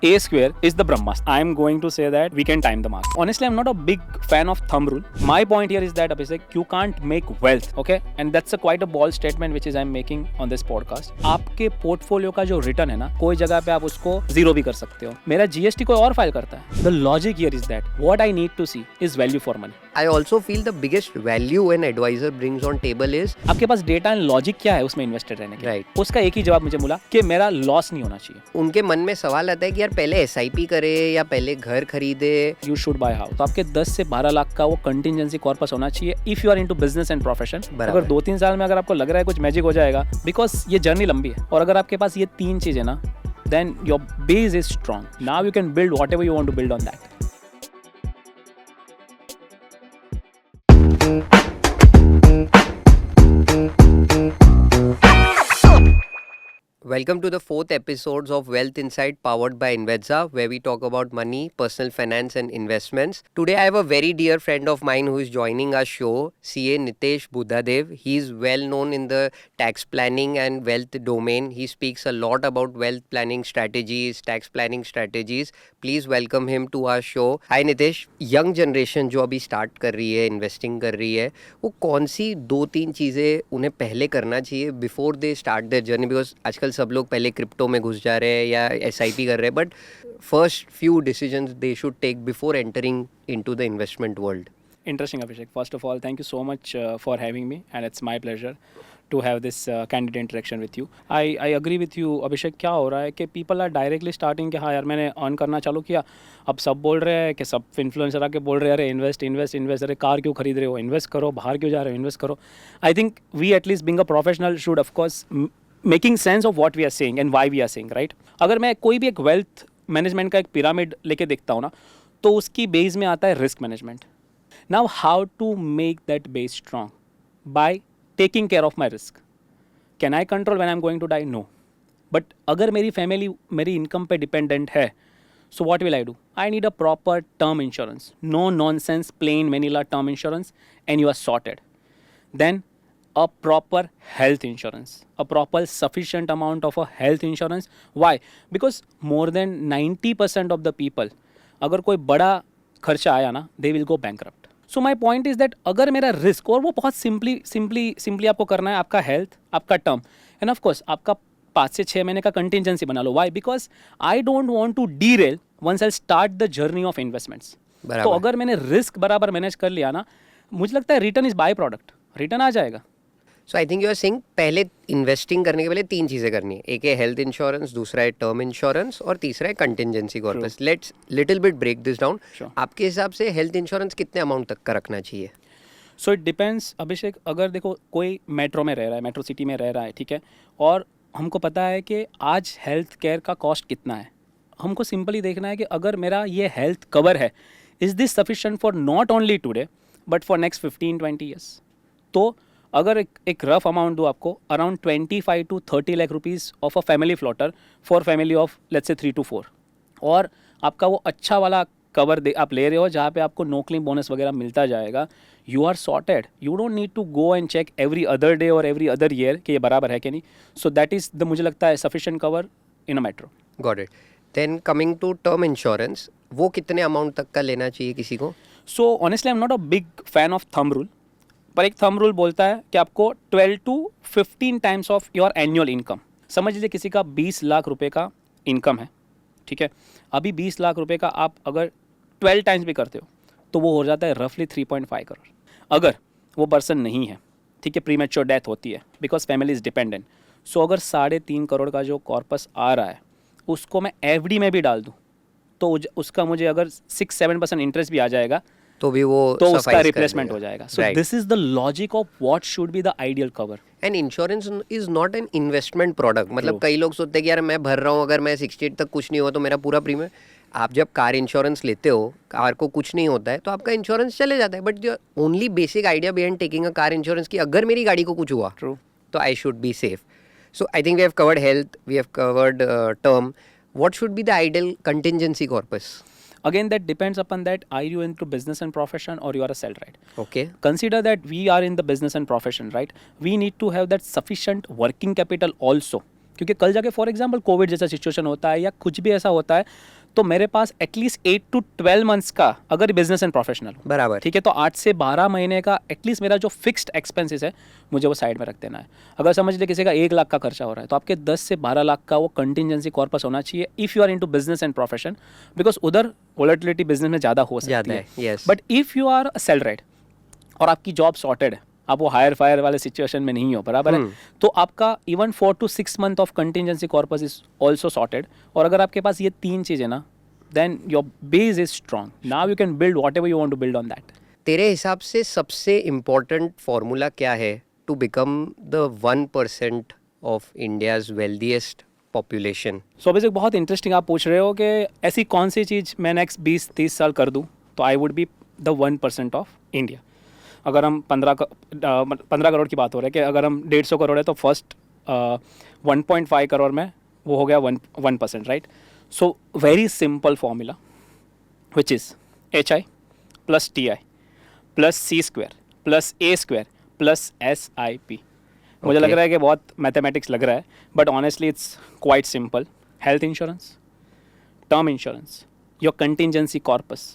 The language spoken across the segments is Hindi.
A square is the Brahmastra. I am going to say that we can time the market. Honestly, I'm not a big fan of thumb rule. My point here is that Abhishek, you can't make wealth, okay? And that's quite a bold statement which is I'm making on this podcast. आपके पोर्टफोलियो का जो रिटर्न है ना, कोई जगह पे आप उसको जीरो भी कर सकते हो. मेरा जीएसटी कोई और फाइल करता है. The logic here is that what I need to see is value for money. I also feel the biggest value an advisor brings on table is आपके पास डेटा एंड लॉजिक क्या है उसमें इन्वेस्टेड रहने के. Right. उसका एक ही जवाब मुझे मिला कि मेरा लॉस नहीं होना चाहिए. उनके मन में सवाल आता है कि यार पहले एसआईपी करे या पहले घर खरीदे. You should buy house. तो आपके 10 से 12 लाख का वो कंटिजेंसी कॉर्पस होना चाहिए if you are into business and profession. अगर 2-3 साल में अगर आपको लग रहा है कुछ मैजिक हो जाएगा, बिकॉज ये जर्नी लंबी है, और अगर आपके पास ये 3 चीजें ना, then your base is strong. Now you can build whatever you want to build on that. Welcome to the 4th episodes of Wealth Insight powered by Invedza, where we talk about money, personal finance and investments. Today I have a very dear friend of mine who is joining our show, CA Nitesh Buddhadev. He is well known in the tax planning and wealth domain. He speaks a lot about wealth planning strategies, tax planning strategies. Please welcome him to our show. Hi Nitesh. Young generation जो अभी start कर रही है, investing कर रही है, वो कौन सी 2-3 चीज़ें उन्हें पहले करना चाहिए before they start their journey? Because आजकल सब लोग पहले क्रिप्टो में घुस जा रहे हैं या एसआईपी कर रहे हैं, but first few decisions they should take before entering into the investment world. Interesting, Abhishek. First of all, thank you so much for having me, and it's my pleasure to have this candid interaction with you. I agree with you, Abhishek. क्या हो रहा है कि people are directly starting कि हाँ यार मैंने अर्न करना चालू किया, अब सब बोल रहे हैं कि सब इन्फ्लुएंसर आके बोल रहे हैं अरे इन्वेस्ट, अरे कार क्यों खरीद रहे हो, इन्वेस्ट करो, बाहर क्यों जा रहे हो, इन्वेस्ट करो. I think we at least being a professional should of course making sense of what we are saying and why we are saying, right. अगर मैं कोई भी एक वेल्थ मैनेजमेंट का एक पिरामिड लेके देखता हूँ ना, तो उसकी बेस में आता है risk management. Now, how to make that base strong? By taking care of my risk. Can I control when I'm going to die? No. But अगर मेरी फैमिली मेरी इनकम पे डिपेंडेंट है, so what will I do? I need a proper term insurance. No nonsense, plain vanilla term insurance, and you are sorted. Then a proper health insurance. A proper sufficient amount of a health insurance. Why? Because more than 90% of the people, अगर कोई बड़ा खर्चा आया ना, they will go bankrupt. So my point is that अगर मेरा रिस्क, और वो बहुत सिंपली आपको करना है, आपका हेल्थ, आपका टर्म, एंड ऑफ कोर्स आपका 5 से 6 महीने का कंटिजेंसी बना लो. Why? Because I don't want to derail once I start the journey of investments. तो अगर मैंने रिस्क बराबर मैनेज कर लिया ना, मुझे लगता है return is byproduct, return आ जाएगा. So I think you are saying पहले इन्वेस्टिंग करने के पहले 3 चीज़ें करनी है. एक है हेल्थ इंश्योरेंस, दूसरा है टर्म इंश्योरेंस और तीसरा है contingency corpus. Let's little bit break this down. आपके हिसाब से हेल्थ इंश्योरेंस कितने अमाउंट तक का रखना चाहिए? सो इट डिपेंड्स अभिषेक. अगर देखो कोई मेट्रो में रह रहा है, मेट्रो सिटी में रह रहा है, ठीक है, और हमको पता है कि आज हेल्थ केयर का कॉस्ट कितना है, हमको सिंपली देखना है कि अगर मेरा ये हेल्थ कवर है, is this sufficient for not only today but for next 15-20 years. तो अगर एक रफ अमाउंट दो आपको, around 25 to 30 lakh rupees of a family floater for family of let's say 3 to 4, और आपका वो अच्छा वाला कवर आप ले रहे हो जहाँ पे आपको नो क्लेम बोनस वगैरह मिलता जाएगा, you are sorted. You don't need to go and check every other day और एवरी अदर ईयर कि ये बराबर है कि नहीं. सो दैट इज़ द, मुझे लगता है, sufficient cover in a metro. Got it. Then coming to term insurance, वो कितने अमाउंट तक का लेना चाहिए किसी को? So honestly I am not a big fan of thumb rule, पर एक थंब रूल बोलता है कि आपको 12 to 15 times of your annual income. समझ लीजिए किसी का 20 लाख रुपए का इनकम है, ठीक है, अभी 20 लाख रुपए का आप अगर 12 टाइम्स भी करते हो तो वो हो जाता है रफली 3.5 करोड़. अगर वो पर्सन नहीं है, ठीक है, प्रीमेच्योर डेथ होती है बिकॉज फैमिली इज़ डिपेंडेंट, सो अगर 3.5 करोड़ का जो कॉर्पस आ रहा है उसको मैं एफडी में भी डाल दूँ तो उसका मुझे अगर 6-7% इंटरेस्ट भी आ जाएगा तो भी वो तो उसका रिप्लेसमेंट हो जाएगा. So this is the logic of what should be the ideal cover. And insurance is not an investment product. मतलब कई लोग सोचते हैं कि यार मैं भर रहा हूँ, अगर मैं 68 तक कुछ नहीं हुआ तो मेरा पूरा प्रीमियम. आप जब कार इंश्योरेंस लेते हो, कार को कुछ नहीं होता है तो आपका इंश्योरेंस चले जाता है, but the only basic idea behind taking a car insurance कि अगर मेरी गाड़ी को कुछ हुआ तो I should be safe. So I think we have covered health, we have covered term. What should be the ideal contingency corpus? Again, that depends upon that. Are you into business and profession or you are a salaried? Okay. Consider that we are in the business and profession, right? We need to have that sufficient working capital also क्योंकि कल जाके फॉर एग्जांपल कोविड जैसा सिचुएशन होता है या कुछ भी ऐसा होता है, तो मेरे पास एटलीस्ट 8 to 12 मंथ्स का, अगर बिजनेस एंड प्रोफेशनल, बराबर, ठीक है, तो 8 से 12 महीने का एटलीस्ट मेरा जो फिक्स्ड एक्सपेंसेस है मुझे वो साइड में रख देना है। अगर समझ लीजिए किसी का 1 लाख का खर्चा हो रहा है, तो आपके 10 से 12 लाख का वो कंटिजेंसी कॉर्पस होना चाहिए if you are into business and profession, because उधर वोलेटिलिटी बिजनेस में ज़्यादा हो सकती है। yes. But if you are salaried और आपकी जॉब सॉर्टेड है, आप वो हायर फायर वाले सिचुएशन में नहीं हो, बराबर है, तो आपका even 4 to 6 month of contingency corpus is also sorted. और अगर आपके पास ये 3 चीज़ें ना, then your base is strong, now you can build whatever you want to build on that. तेरे हिसाब से सबसे इम्पोर्टेंट फॉर्मूला क्या है to become the 1% of India's wealthiest population? So basic बहुत इंटरेस्टिंग आप पूछ रहे हो कि ऐसी कौन सी चीज़ मैं नेक्स्ट 20-30 साल कर दूँ तो I would be the 1% of India. अगर हम 15 करोड़ की बात हो रही है कि अगर हम 150 करोड़ है तो फर्स्ट 1.5 करोड़ में वो हो गया 1%, right? So very simple formula which is HI plus TI plus C² plus A² plus SIP। मुझे लग रहा है कि बहुत मैथमेटिक्स लग रहा है, but honestly it's quite simple. Health insurance, term insurance, your contingency corpus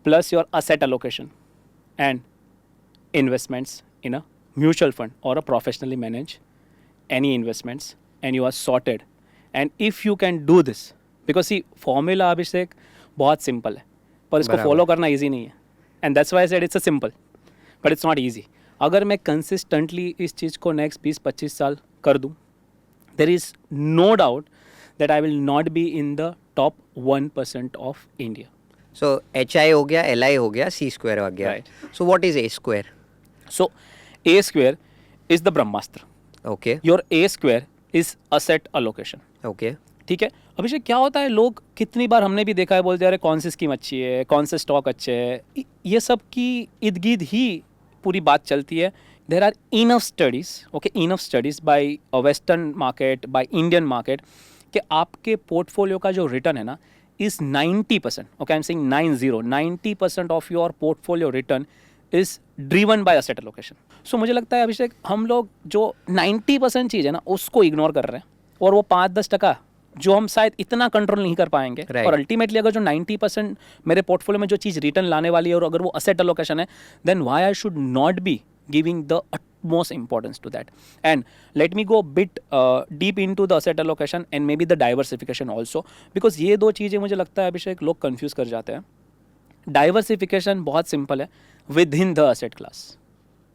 plus your asset allocation and investments in a mutual fund or a professionally managed any investments, and you are sorted. And if you can do this, because see formula अभिषेक बहुत simple है पर इसको follow करना easy नहीं है, and that's why I said it's a simple but it's not easy। अगर मैं consistently इस चीज़ को next 20-25 साल कर दूँ, there is no doubt that I will not be in the top 1% of India। So HI हो गया, LI हो गया, C² हो गया, so what is A²? So A² is the Brahmastra. Okay Your A² is asset allocation। Okay ठीक है, अभिषेक क्या होता है, लोग कितनी बार हमने भी देखा है बोलते हैं अरे कौन सी स्कीम अच्छी है, कौन से स्टॉक अच्छे है, ये सब की इर्द गिर्द ही पूरी बात चलती है। There are enough studies, okay, enough studies by western market, by Indian market, कि आपके पोर्टफोलियो का जो रिटर्न है ना is 90%, okay, I'm saying 90% of your portfolio return is driven by asset allocation। So मुझे लगता है अभिषेक हम लोग जो 90% चीज़ है ना उसको इग्नोर कर रहे हैं, और वो 5-10% जो हम शायद इतना कंट्रोल नहीं कर पाएंगे, और अल्टीमेटली अगर जो 90% मेरे पोर्टफोलियो में जो चीज़ रिटर्न लाने वाली है और अगर वो असेट एलोकेशन है, then why I should not be giving the utmost importance to that। And let me go bit deep into the asset allocation and maybe the diversification also, because ये दो चीज़ें मुझे लगता है अभिषेक लोग कंफ्यूज कर जाते हैं। डाइवर्सिफिकेशन बहुत सिंपल है, with in the asset class,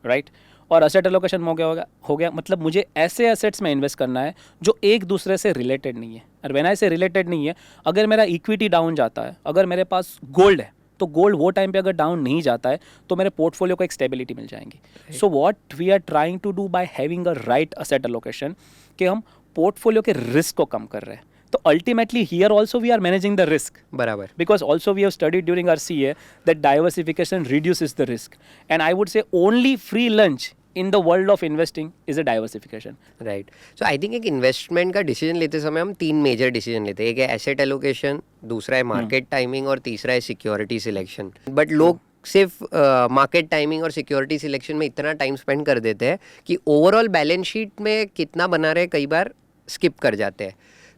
right? और असेट एलोकेशन हो गया मतलब मुझे ऐसे एसेट्स में इन्वेस्ट करना है जो एक दूसरे से रिलेटेड नहीं है। और व्हेन आई से रिलेटेड नहीं है, अगर मेरा इक्विटी डाउन जाता है, अगर मेरे पास गोल्ड है तो गोल्ड वो टाइम पे अगर डाउन नहीं जाता है तो मेरे पोर्टफोलियो को एक स्टेबिलिटी मिल जाएंगी। So what we are trying to do by having a right asset allocation, कि हम पोर्टफोलियो के रिस्क को कम कर रहे हैं। तो ultimately here also we are managing the risk, बराबर, because also we have studied during our CA that diversification reduces the risk, and I would say only free lunch in the world of investing is a diversification, right? So I think एक इन्वेस्टमेंट का डिसीजन लेते समय हम 3 मेजर डिसीजन लेते हैं। एक है एसेट एलोकेशन, दूसरा है मार्केट टाइमिंग, और तीसरा है सिक्योरिटी सिलेक्शन। बट लोग सिर्फ मार्केट टाइमिंग और सिक्योरिटी सिलेक्शन में इतना टाइम स्पेंड कर देते हैं कि ओवरऑल बैलेंस शीट में कितना बना रहे कई बार स्किप कर जाते हैं।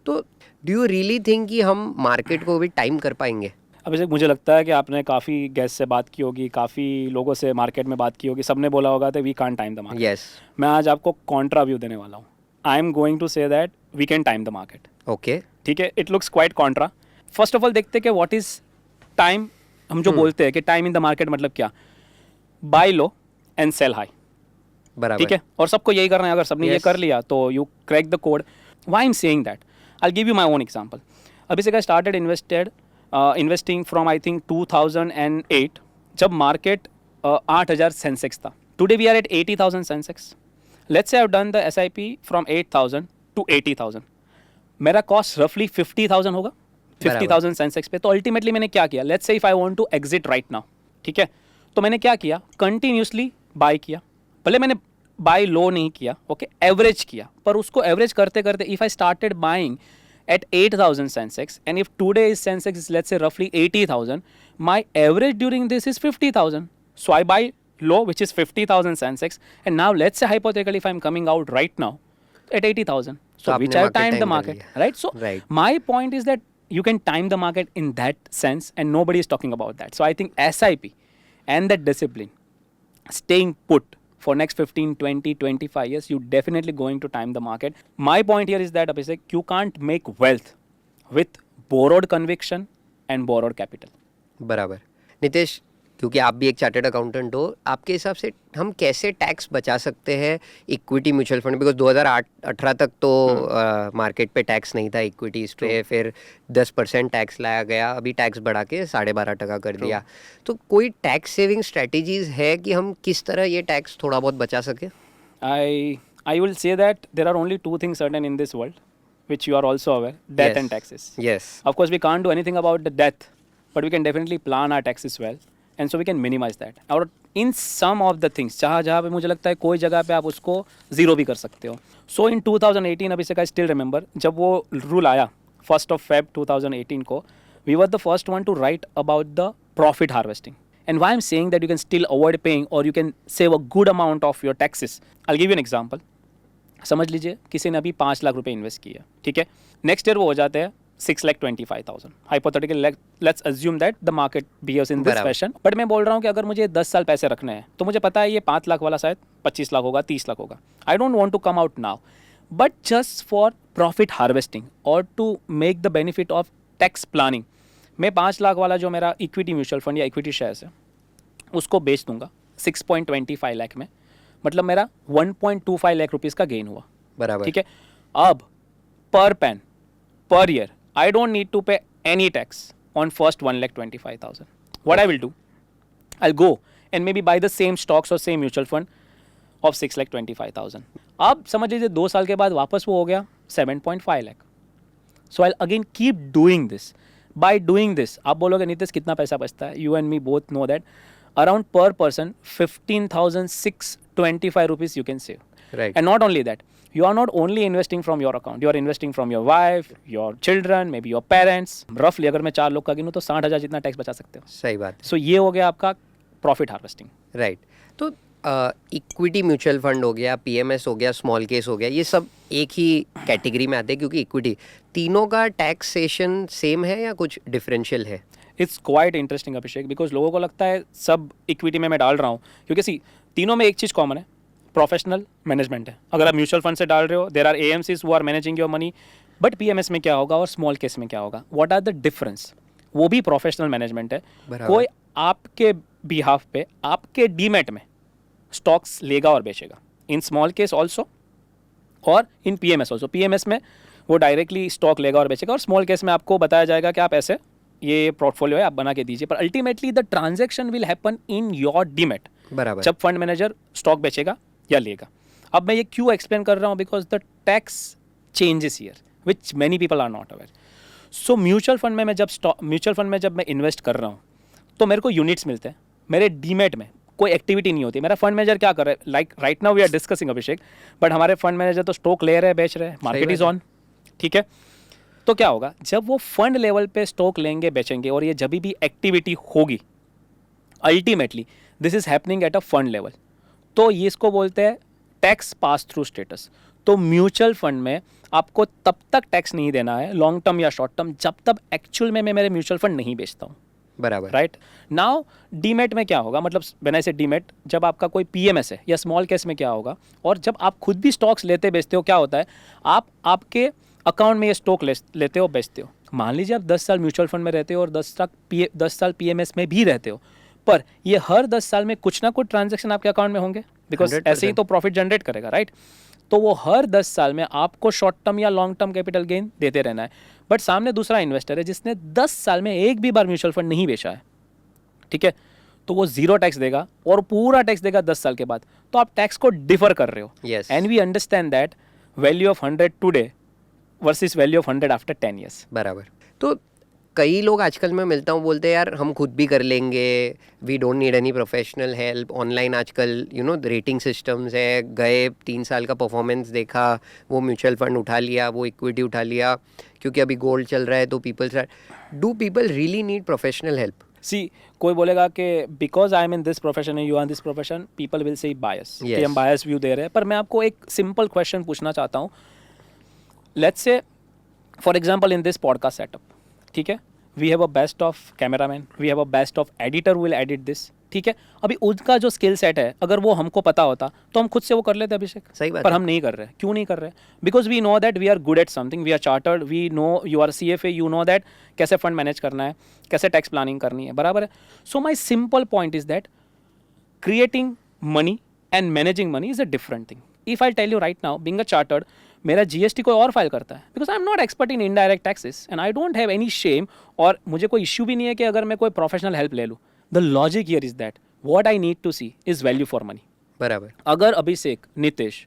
तो डू यू रियली थिंक कि हम मार्केट को भी टाइम कर पाएंगे? अभिषेक मुझे लगता है कि आपने काफ़ी गेस्ट से बात की होगी, काफ़ी लोगों से मार्केट में बात की होगी, सबने बोला होगा कि we can't time the market. Yes, मैं आज आपको कॉन्ट्रा व्यू देने वाला हूँ। I am going to say that we can time the market. Okay, ठीक है, it looks quite contra. First of all देखते हैं कि व्हाट इज टाइम। हम जो बोलते हैं कि टाइम इन द मार्केट मतलब क्या, buy low and sell high, बराबर, ठीक है, और सबको यही करना है। अगर सबने ये कर लिया तो you crack the code. Why I am saying that, I will give you my own example. Abhishek I started investing from I think 2008, जब मार्केट 8,000 सेंसेक्स था। Today we are at 80,000 Sensex. Let's say I have done the SIP from 8,000 to 80,000। मेरा कॉस्ट रफली 50,000 होगा, 50,000 सेंसेक्स पे। तो अल्टीमेटली मैंने क्या किया, let's say if I want to exit right now, ठीक है, तो मैंने क्या किया, कंटिन्यूसली बाय किया। भले मैंने बाय लो नहीं किया, ओके, एवरेज किया, पर उसको एवरेज करते करते if I started buying at 8,000 Sensex, and if today's Sensex is let's say roughly 80,000, my average during this is 50,000. So I buy low, which is 50,000 Sensex, and now let's say hypothetically if I'm coming out right now at 80,000, So आपने which I have market timed the time कर market, लिया. right? So Right. my point is that you can time the market in that sense, and nobody is talking about that. So I think SIP and that discipline, staying put for next 15, 20, 25 years, you definitely going to time the market. My point here is that Abhishek, you can't make wealth with borrowed conviction and borrowed capital. बराबर. नितेश, क्योंकि आप भी एक चार्टर्ड अकाउंटेंट हो, आपके हिसाब से हम कैसे टैक्स बचा सकते हैं इक्विटी म्यूचुअल फंड? बिकॉज 2018 तक तो मार्केट पे टैक्स नहीं था इक्विटीज़ पे, फिर 10% टैक्स लाया गया, अभी टैक्स बढ़ा के 12.5% कर दिया. तो कोई टैक्स सेविंग स्ट्रेटजीज है कि हम किस तरह ये टैक्स थोड़ा बहुत बचा सके? I will say that there are only two things certain in this world, which you are also aware: death and taxes. Yes. Of course, we can't do anything about the death, but we can definitely plan our taxes well, and so we can minimize that. और in some of the things, जहाँ पे मुझे लगता है कोई जगह पे आप उसको ज़ीरो भी कर सकते हो. So in 2018, अभी से I still remember, जब वो रूल आया 1st of Feb 2018 को, we were the first one to write about the profit harvesting. And why I'm saying that you can still avoid paying or you can save a good amount of your taxes. I'll give you an example. समझ लीजिए किसी ने अभी 5 लाख रुपए इन्वेस्ट किया, ठीक है. नेक्स्ट ईयर वो हो जाते हैं 6,25,000. Hypothetical, let's assume that the market behaves in this fashion. But मैं बोल रहा हूँ कि अगर मुझे 10 साल पैसे रखने हैं तो मुझे पता है ये 5 लाख वाला शायद 25 लाख होगा, 30 लाख होगा. I don't want to come out now, but just for profit harvesting और to make the benefit of tax planning, मैं 5 लाख वाला जो मेरा इक्विटी म्यूचुअल फंड या इक्विटी शेयर्स है उसको बेच दूंगा 6.25 लाख में. मतलब मेरा 1.25 लाख रुपीज़ का गेन हुआ. बराबर. ठीक है. अब per PAN per year I don't need to pay any tax on first 1,25,000. What I will do, I will go and maybe buy the same stocks और सेम म्यूचुअल फंड ऑफ 6,25,000. अब समझ लीजिए 2 साल के बाद वापस वो हो गया 7.5 lakh. So I again keep doing this. By doing this आप बोलोगे नीतीश कितना पैसा बचता है? You and me both know that around per person 15,625 rupees you can save. Right. And not only that, you are not only investing from your account, you are investing from your wife, your children, maybe your parents. Roughly अगर मैं 4 लोग का गिनूँ तो 60,000 जितना टैक्स बचा सकते हो. सही बात. So ये हो गया आपका प्रॉफिट हार्वेस्टिंग. राइट. तो इक्विटी म्यूचुअल फंड हो गया, पीएमएस हो गया, स्मॉल केस हो गया, ये सब एक ही कैटेगरी में आते हैं क्योंकि इक्विटी, तीनों का टैक्सेशन सेम है या कुछ डिफरेंशियल है? It's quite interesting Abhishek, because लोगों को लगता है सब इक्विटी में मैं डाल रहा हूँ, क्योंकि सी तीनों में एक चीज़ कॉमन है, प्रोफेशनल मैनेजमेंट है. अगर आप म्यूचुअल फंड से डाल रहे हो, there are AMCs who are managing your money. But PMS में क्या होगा और स्मॉल केस में क्या होगा, व्हाट आर द डिफरेंस? वो भी प्रोफेशनल मैनेजमेंट है. कोई आपके बिहाफ पे आपके डीमेट में स्टॉक्स लेगा और बेचेगा, इन स्मॉल केस ऑल्सो और इन पीएमएस ऑल्सो. पीएमएस में वो डायरेक्टली स्टॉक लेगा और बेचेगा, और स्मॉल केस में आपको बताया जाएगा कि आप ऐसे ये पोर्टफोलियो है आप बना के दीजिए, पर ultimately the transaction will happen in your demat. बराबर. जब फंड मैनेजर स्टॉक बेचेगा या लेगा. अब मैं ये क्यों एक्सप्लेन कर रहा हूँ, because the tax changes here which many people are not aware. So mutual fund में जब मैं इन्वेस्ट कर रहा हूँ तो मेरे को यूनिट्स मिलते हैं. मेरे डीमेट में कोई एक्टिविटी नहीं होती. मेरा फंड मैनेजर क्या कर रहा है, like right now we are discussing Abhishek, but हमारे फंड मैनेजर तो स्टॉक ले रहे हैं, बेच रहे हैं, मार्केट इज ऑन. ठीक है. तो क्या होगा, जब वो फंड लेवल पे स्टॉक लेंगे बेचेंगे और ये जब भी एक्टिविटी होगी, ultimately this is happening at a fund level, तो ये इसको बोलते हैं टैक्स पास थ्रू स्टेटस. तो म्यूचुअल फंड में आपको तब तक टैक्स नहीं देना है, लॉन्ग टर्म या शॉर्ट टर्म, जब तक एक्चुअल में मैं मेरे म्यूचुअल फंड नहीं बेचता हूँ. बराबर. राइट. नाउ डीमेट में क्या होगा, मतलब व्हेन आई से डीमेट, जब आपका कोई पीएमएस है या स्मॉल केस में क्या होगा, और जब आप खुद भी स्टॉक्स लेते बेचते हो, क्या होता है, आप आपके अकाउंट में ये स्टॉक लेते हो बेचते हो. मान लीजिए आप 10 साल म्यूचुअल फंड में रहते हो और 10 साल पीएमएस में भी रहते हो, पर ये हर 10 साल में कुछ ना कुछ ट्रांजैक्शन आपके अकाउंट में होंगे, बिकॉज ऐसे ही तो प्रॉफिट जनरेट करेगा. राइट. तो वो हर 10 साल में आपको शॉर्ट टर्म या लॉन्ग टर्म कैपिटल गेन देते रहना है. बट सामने दूसरा इन्वेस्टर है जिसने 10 साल में एक भी बार म्यूचुअल फंड नहीं बेचा है, ठीक है, तो वो जीरो टैक्स देगा और पूरा टैक्स देगा 10 साल के बाद. तो आप टैक्स को डिफर कर रहे हो. And we understand that value of 100 today versus value of 100 after 10 years. बराबर. तो कई लोग आजकल मैं मिलता हूँ बोलते हैं यार हम खुद भी कर लेंगे, we don't need any professional help. Online आजकल रेटिंग सिस्टम्स है, गए 3 साल का परफॉर्मेंस देखा, वो म्यूचुअल फंड उठा लिया, वो इक्विटी उठा लिया, क्योंकि अभी गोल्ड चल रहा है. तो do people really need professional help? See कोई बोलेगा कि because I am in this profession and you are in this profession, people will say bias कि हम बायस व्यू दे रहे हैं. पर मैं आपको एक सिंपल क्वेश्चन पूछना चाहता हूँ, let's say for example in this podcast setup, ठीक है, we have a best of cameraman, we have a best of editor will edit this, ठीक है। अभी उसका जो स्किल सेट है अगर वो हमको पता होता तो हम खुद से वो कर लेते अभिषेक, सही बात पर है। हम नहीं कर रहे। क्यों नहीं कर रहे? Because we know that we are good at something, we are chartered, we know, you are CFA, you know that कैसे फंड मैनेज करना है, कैसे टैक्स प्लानिंग करनी है, बराबर है। So my simple point is that creating money and managing money is a different thing. If I'll tell you right now, being a chartered, मेरा GST कोई और फाइल करता है, because I am not expert in indirect taxes and I don't have any shame, और मुझे कोई इश्यू भी नहीं है कि अगर मैं कोई प्रोफेशनल हेल्प ले लूँ। The logic here is that what I need to see is value for money. बराबर। अगर अभिषेक, नितेश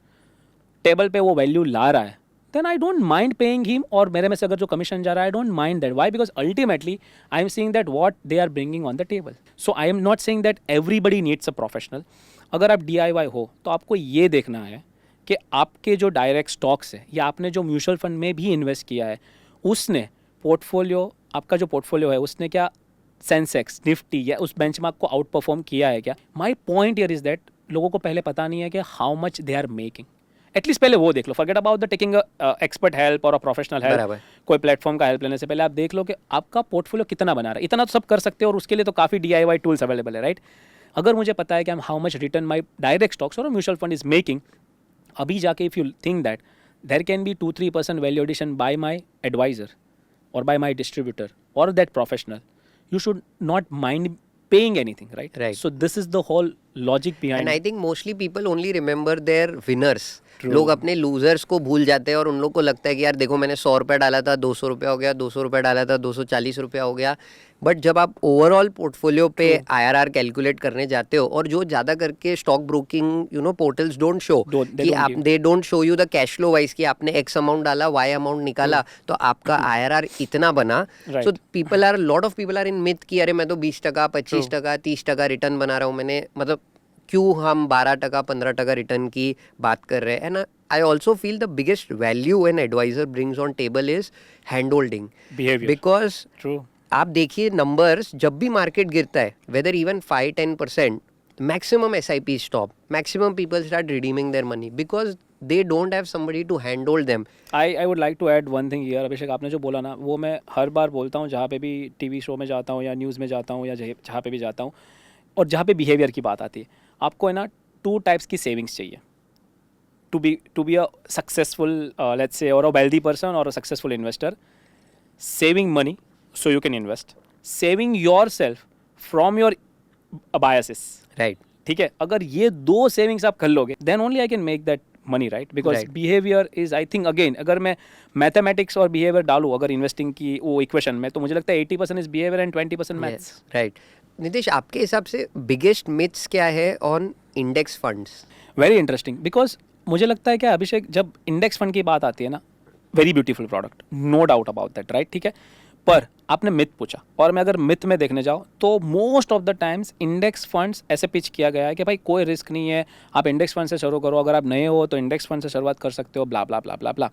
टेबल पे वो वैल्यू ला रहा है, then I don't mind paying him, और मेरे में से अगर जो कमीशन जा रहा है, I don't mind that. Why? Because ultimately I am seeing that what they are bringing on the table. So I am not saying that everybody needs a professional. अगर आप DIY हो तो आपको ये देखना है कि आपके जो डायरेक्ट स्टॉक्स है या आपने जो म्यूचुअल फंड में भी इन्वेस्ट किया है, उसने पोर्टफोलियो, आपका जो पोर्टफोलियो है उसने क्या सेंसेक्स, निफ्टी या उस बेंचमार्क को आउट परफॉर्म किया है क्या। My point here is that लोगों को पहले पता नहीं है कि how much they are making. At least पहले वो देख लो, forget about the taking expert help और अ प्रोफेशनल हेल्प, कोई प्लेटफॉर्म का हेल्प लेने से पहले आप देख लो कि आपका पोर्टफोलियो कितना बना रहा है। इतना तो सब कर सकते हो और उसके लिए तो काफ़ी DIY टूल्स अवेलेबल है, राइट। अगर मुझे पता है कि how much return my direct stocks और म्यूचुअल फंड इज मेकिंग, अभी जाके if you think that there can be 2-3% value addition by my advisor or by my distributor or that professional, you should not mind paying anything, right? Right. So this is the whole logic behind And I think mostly people only remember their winners. True. लोग अपने लूजर्स को भूल जाते हैं और उन लोग को लगता है कि यार देखो मैंने 100 रुपये डाला था 200 रुपया हो गया, 200 रुपये डाला था 240 रुपया हो गया। बट जब आप ओवरऑल पोर्टफोलियो पे IRR कैलकुलेट करने जाते हो, और जो ज़्यादा करके stock broking portals don't show कि आप, they don't show you the cash flow wise कि आपने X अमाउंट डाला, Y अमाउंट निकाला तो आपका IRR इतना बना। So people are, lot of people are in myth कि अरे मैं तो 20%, 25%, 30% रिटर्न बना रहा हूँ मैंने, मतलब क्यों हम 12%, 15% रिटर्न की बात कर रहे हैं। And I also feel the biggest value an advisor brings on table is hand holding behavior. Because True. आप देखिए नंबर्स, जब भी मार्केट गिरता है whether even 5-10%, maximum SIP stop, maximum people start redeeming their money because they don't have somebody to hand hold them. I would like to add one thing here, Abhishek, आपने जो बोला ना वो मैं हर बार बोलता हूँ जहाँ पे भी TV शो में जाता हूँ या न्यूज़ में जाता हूँ या जहाँ पे भी जाता हूँ, और जहाँ पे बिहेवियर की बात आती है, आपको है ना 2 टाइप्स की सेविंग्स चाहिए to be a successful let's say or a wealthy person or a successful investor. Saving money so you can invest, saving yourself from your biases, right. ठीक है। अगर ये 2 सेविंग्स आप कर लोगे then only I can make that money, right? Because Right. behavior is, I think again, अगर मैं मैथमेटिक्स और बिहेवियर डालूँ अगर इन्वेस्टिंग की वो इक्वेशन में, तो मुझे लगता है 80% is behaviour and 20% maths. Right. Nitesh, आपके हिसाब से बिगेस्ट मिथ्स क्या है on index funds? Very interesting, because मुझे लगता है कि अभिषेक जब इंडेक्स फंड की बात आती है ना, very beautiful product, no doubt about that, right, ठीक है। पर आपने मिथ पूछा और मैं अगर मिथ में देखने जाऊँ तो most of the times index funds ऐसे पिच किया गया है कि भाई कोई रिस्क नहीं है, आप इंडेक्स फंड से शुरू करो, अगर आप नए हो तो इंडेक्स फंड से शुरुआत कर सकते हो, blah blah blah blah blah.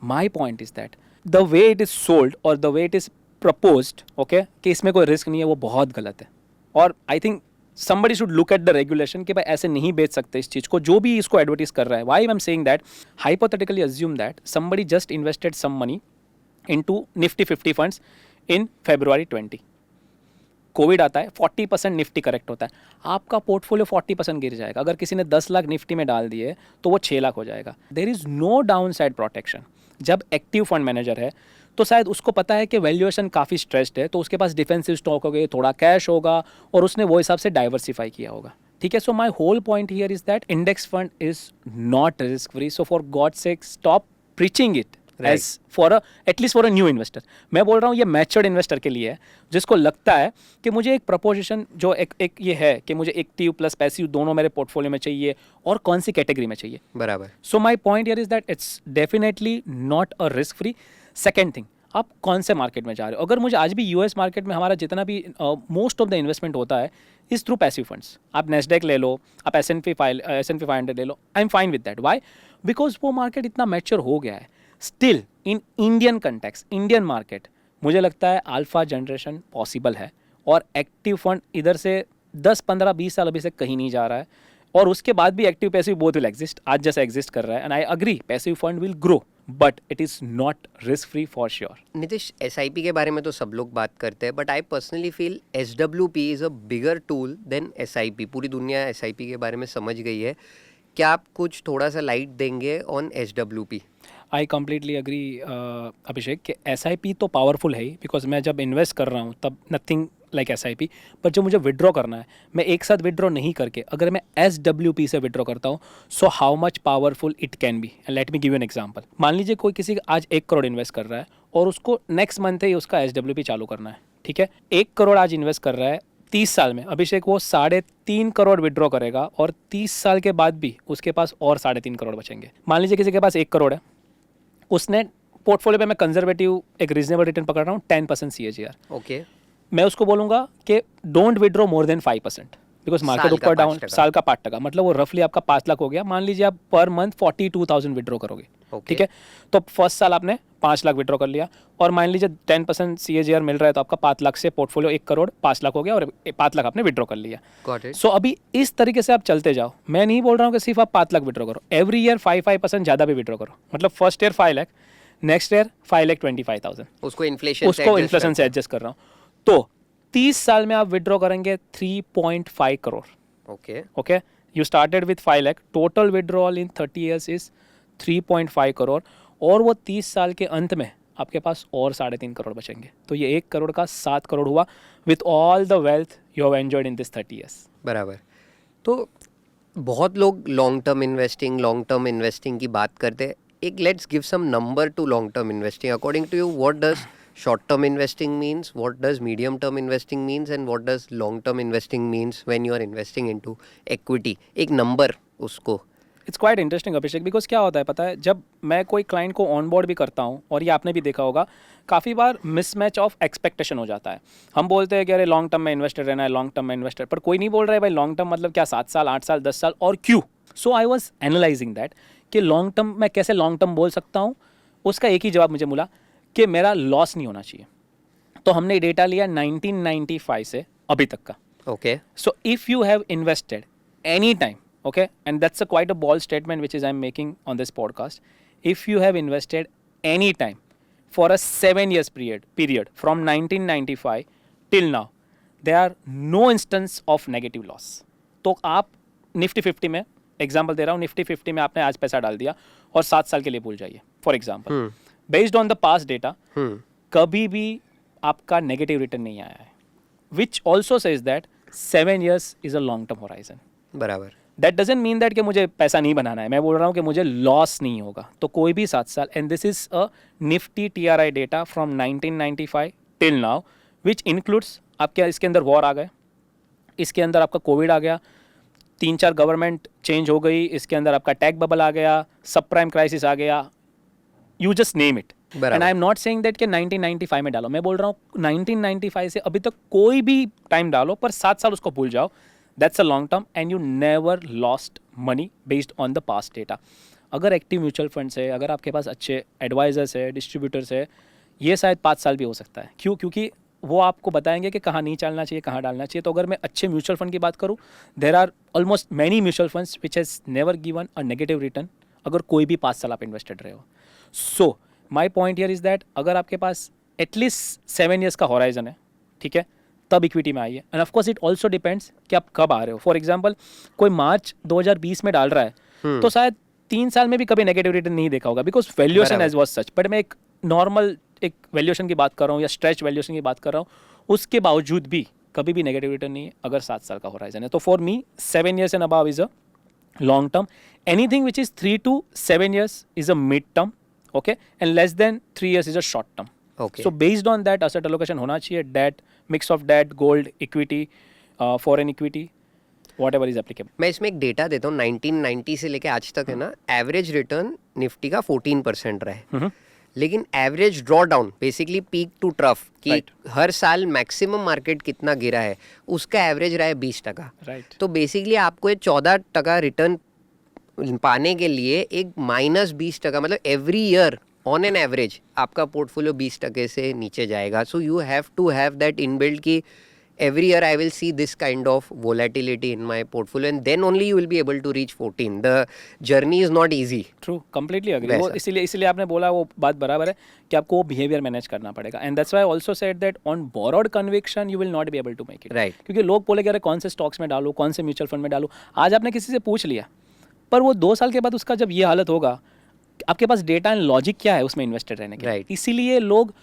My point is that the way it is sold और the way it is proposed, okay, कि इसमें कोई रिस्क नहीं है, वो बहुत गलत है। और I think somebody should look at the regulation कि भाई ऐसे नहीं बेच सकते इस चीज़ को, जो भी इसको एडवर्टाइज कर रहा है। Why I'm saying that? Hypothetically assume that somebody just invested some money into Nifty 50 funds in February 20. Covid आता है, 40% निफ्टी करेक्ट होता है, आपका पोर्टफोलियो 40% गिर जाएगा। अगर किसी ने 10 लाख निफ्टी में डाल दिए तो वो 6 लाख हो जाएगा। There is no down side protection. जब एक्टिव फंड मैनेजर है तो शायद उसको पता है कि वैल्यूएशन काफ़ी स्ट्रेस्ड है, तो उसके पास डिफेंसिव स्टॉक हो गए, थोड़ा कैश होगा और उसने वो हिसाब से डाइवर्सिफाई किया होगा, ठीक है। So my whole point here is that index fund is not risk free. So for God sake stop preaching it as for at least for a new investor. मैं बोल रहा हूँ ये मैच्योर्ड इन्वेस्टर के लिए है, जिसको लगता है कि मुझे एक प्रपोजिशन जो एक ये है कि मुझे एक्टिव प्लस पैसिव दोनों मेरे पोर्टफोलियो में चाहिए और कौन सी कैटेगरी में चाहिए, बराबर। So my point here is that it's definitely not a risk free. Second thing, आप कौन से मार्केट में जा रहे हो। अगर मुझे आज भी यूएस मार्केट में हमारा जितना भी मोस्ट ऑफ द इन्वेस्टमेंट होता है इज थ्रू पैसिव फंड्स। आप नेस्डेक ले लो, आप S&P 500 ले लो, I am fine with that. Why? Because वो मार्केट इतना मैच्योर हो गया है। Still in Indian context, Indian market, मुझे लगता है अल्फा जनरेशन पॉसिबल है और एक्टिव फंड इधर से 10, 15, 20 साल अभी से कहीं नहीं जा रहा है, और उसके बाद भी active passive both will exist, आज जैसा एग्जिस्ट कर रहा है। And I agree passive fund will grow, but it is not risk free for sure. Nitish, SIP के बारे में तो सब लोग बात करते हैं, but I personally feel SWP is a bigger tool than SIP. पूरी दुनिया SIP के बारे में समझ गई है. क्या आप कुछ थोड़ा सा लाइट देंगे on SWP? I completely agree Abhishek कि SIP तो पावरफुल है ही, बिकॉज मैं जब इन्वेस्ट कर रहा हूँ तब नथिंग लाइक SIP, पर जब मुझे विड्रॉ करना है मैं एक साथ विड्रॉ नहीं करके अगर मैं SWP से विड्रॉ करता हूँ, so how much powerful it can be. Let me give you an example. मान लीजिए कोई किसी का आज 1 करोड़ इन्वेस्ट कर रहा है और उसको नेक्स्ट मंथ ही उसका SWP चालू करना है. ठीक है, 1 करोड़ आज इन्वेस्ट कर रहा है, 30 साल में अभिषेक वो 3.5 करोड़ विड्रॉ करेगा और 30 साल के बाद भी उसके पास और 3.5 करोड़ बचेंगे. मान लीजिए किसी के पास 1 करोड़ है, उसने पोर्टफोलियो पे मैं कंजर्वेटिव एक रीजनेबल रिटर्न पकड़ रहा हूँ 10% CAGR. ओके. मैं उसको बोलूँगा कि don't withdraw more than 5%, because market ऊपर डाउन. साल का 5%, मतलब वो रफली आपका 5 लाख हो गया. मान लीजिए आप पर मंथ 42,000 विड्रॉ करोगे. ठीक है, तो फर्स्ट साल आपने 5 लाख विड्रॉ कर लिया और मान लीजिए 10% CAGR मिल रहा है, तो आपका 5 लाख से पोर्टफोलियो 1 करोड़ 5 लाख हो गया और 5 लाख आपने विड्रॉ कर लिया. सो अभी इस तरीके से आप चलते जाओ. मैं नहीं बोल रहा हूँ कि सिर्फ आप 5 लाख विड्रॉ करो, एवरी ईयर 5% ज़्यादा भी विड्रॉ करो. मतलब first year 5 lakh, next year 5,25,000. उसको इन्फ्लेशन से एडजस्ट कर रहा हूँ. तो 30 साल में आप विड्रॉ करेंगे 3.5 crore. Okay, you started with 5 lakh, total withdrawal in 30 years is 3.5 crore और वो 30 साल के अंत में आपके पास और 3.5 करोड़ बचेंगे. तो ये 1 करोड़ का 7 करोड़ हुआ with all the wealth you have enjoyed in this 30 years. बराबर. तो बहुत लोग लॉन्ग टर्म इन्वेस्टिंग की बात करते हैं. एक let's give some number to long term investing. According to you, what does short term investing means, what does medium term investing means, and what does long term investing means when you are investing into equity? एक नंबर उसको. It's quite interesting Abhishek, because क्या होता है पता है, जब मैं कोई क्लाइंट को ऑन बोर्ड भी करता हूँ, और ये आपने भी देखा होगा, काफ़ी बार मिसमैच ऑफ एक्सपेक्टेशन हो जाता है. हम बोलते हैं कि अरे लॉन्ग टर्म में इन्वेस्टर रहना है, लॉन्ग टर्म में इन्वेस्टर, पर कोई नहीं बोल रहा है भाई लॉन्ग टर्म मतलब क्या, 7 साल 8 साल 10 साल, और क्यों. सो आई वॉज एनालाइजिंग दैट कि लॉन्ग टर्म मैं कैसे लॉन्ग टर्म बोल सकता हूँ. उसका एक ही जवाब मुझे मिला कि मेरा लॉस नहीं होना चाहिए. तो हमने डेटा लिया 1995 से अभी तक का. Okay. So if you have invested any time, okay, and that's a quite a bold statement which is I'm making on this podcast. If you have invested any time for a 7 years period from 1995 till now, there are no instance of negative loss. तो आप निफ्टी 50 में एग्जाम्पल दे रहा हूँ, निफ्टी 50 में आपने आज पैसा डाल दिया और 7 साल के लिए भूल जाइए for example. Based on the past data कभी भी आपका नेगेटिव रिटर्न नहीं आया है, which also says that 7 years is a long term horizon. बराबर. दैट डजेंट मीन दैट कि मुझे पैसा नहीं बनाना है. मैं बोल रहा हूँ कि मुझे लॉस नहीं होगा. तो कोई भी 7 साल, and this is a Nifty TRI data from 1995 till now, which includes आपके इसके अंदर वॉर आ गए, इसके अंदर आपका कोविड आ गया, 3-4 गवर्नमेंट चेंज हो गई, इसके अंदर आपका टेक बबल आ गया, सब प्राइम क्राइसिस आ गया, you just name it. And I am not saying that कि 1995 में डालो. मैं बोल रहा हूँ 1995 से अभी तक कोई भी टाइम डालो, पर 7 साल उसको भूल जाओ. That's a long term and you never lost money based on the past data. अगर एक्टिव म्यूचुअल फंड्स है, अगर आपके पास अच्छे एडवाइजर्स है, डिस्ट्रीब्यूटर्स है, ये शायद 5 साल भी हो सकता है. क्यों? क्योंकि वो आपको बताएंगे कि कहाँ नहीं चलना चाहिए, कहाँ डालना चाहिए. तो अगर मैं अच्छे म्यूचुअल फंड की बात करूँ, there are almost many mutual funds which has never given a negative return अगर कोई भी 5 साल आप इन्वेस्टेड रहे हो. So my point here is that अगर आपके पास एटलीस्ट 7 years का हॉराइजन है, ठीक है, तब इक्विटी में आइए. And of course it also depends कि आप कब आ रहे हो. फॉर एग्जांपल कोई मार्च 2020 में डाल रहा है तो शायद 3 साल में भी कभी नेगेटिव रिटर्न नहीं देखा होगा, because valuation age was such. But मैं एक नॉर्मल एक वैल्यूएशन की बात कर रहा हूँ या स्ट्रेच वैल्यूएशन की बात कर रहा हूँ, उसके बावजूद भी कभी भी नेगेटिव रिटर्न नहीं है अगर 7 साल का होराइजन है. तो for me 7 years and above is a long term. Anything which is 3 to 7 years is a mid term, okay, and less than 3 years is a short term. Okay. So based on that asset allocation होना चाहिए, debt, mix of debt, gold, equity, foreign equity, whatever is applicable. मैं इसमें एक डेटा देता हूँ. 1990 से लेके आज तक है ना, एवरेज रिटर्न निफ्टी का 14% रहा है. लेकिन average draw down basically peak to trough कि हर साल मैक्सिमम मार्केट कितना गिरा है, उसका एवरेज रहा है 20%. Right. तो बेसिकली आपको 14% रिटर्न पाने के लिए एक -20%, मतलब every year on an average आपका पोर्टफोलियो 20% से नीचे जाएगा. So you have to have that inbuilt कि every year I will see this kind of volatility in my portfolio, and then only you will be able to reach 14. The journey is not easy. True, completely agree. वो वैसा। इसीलिए आपने बोला, वो बात बराबर है कि आपको वो बिहेवियर मैनेज करना पड़ेगा। And that's why I also said that on borrowed conviction you will not be able to make it. Right. क्योंकि लोग बोलेंगे अरे कौन से स्टॉक्स में डालूं, कौन से म्यूचुअल फंड में डालूं। आज आपने किसी से पूछ लिया, पर वो 2 साल के बाद उसका जब ये हालत होगा, आपके पास डेटा एंड लॉजिक क्या है उसमें इन्वेस्टेड रहने के। Right. इसीलिए लोग,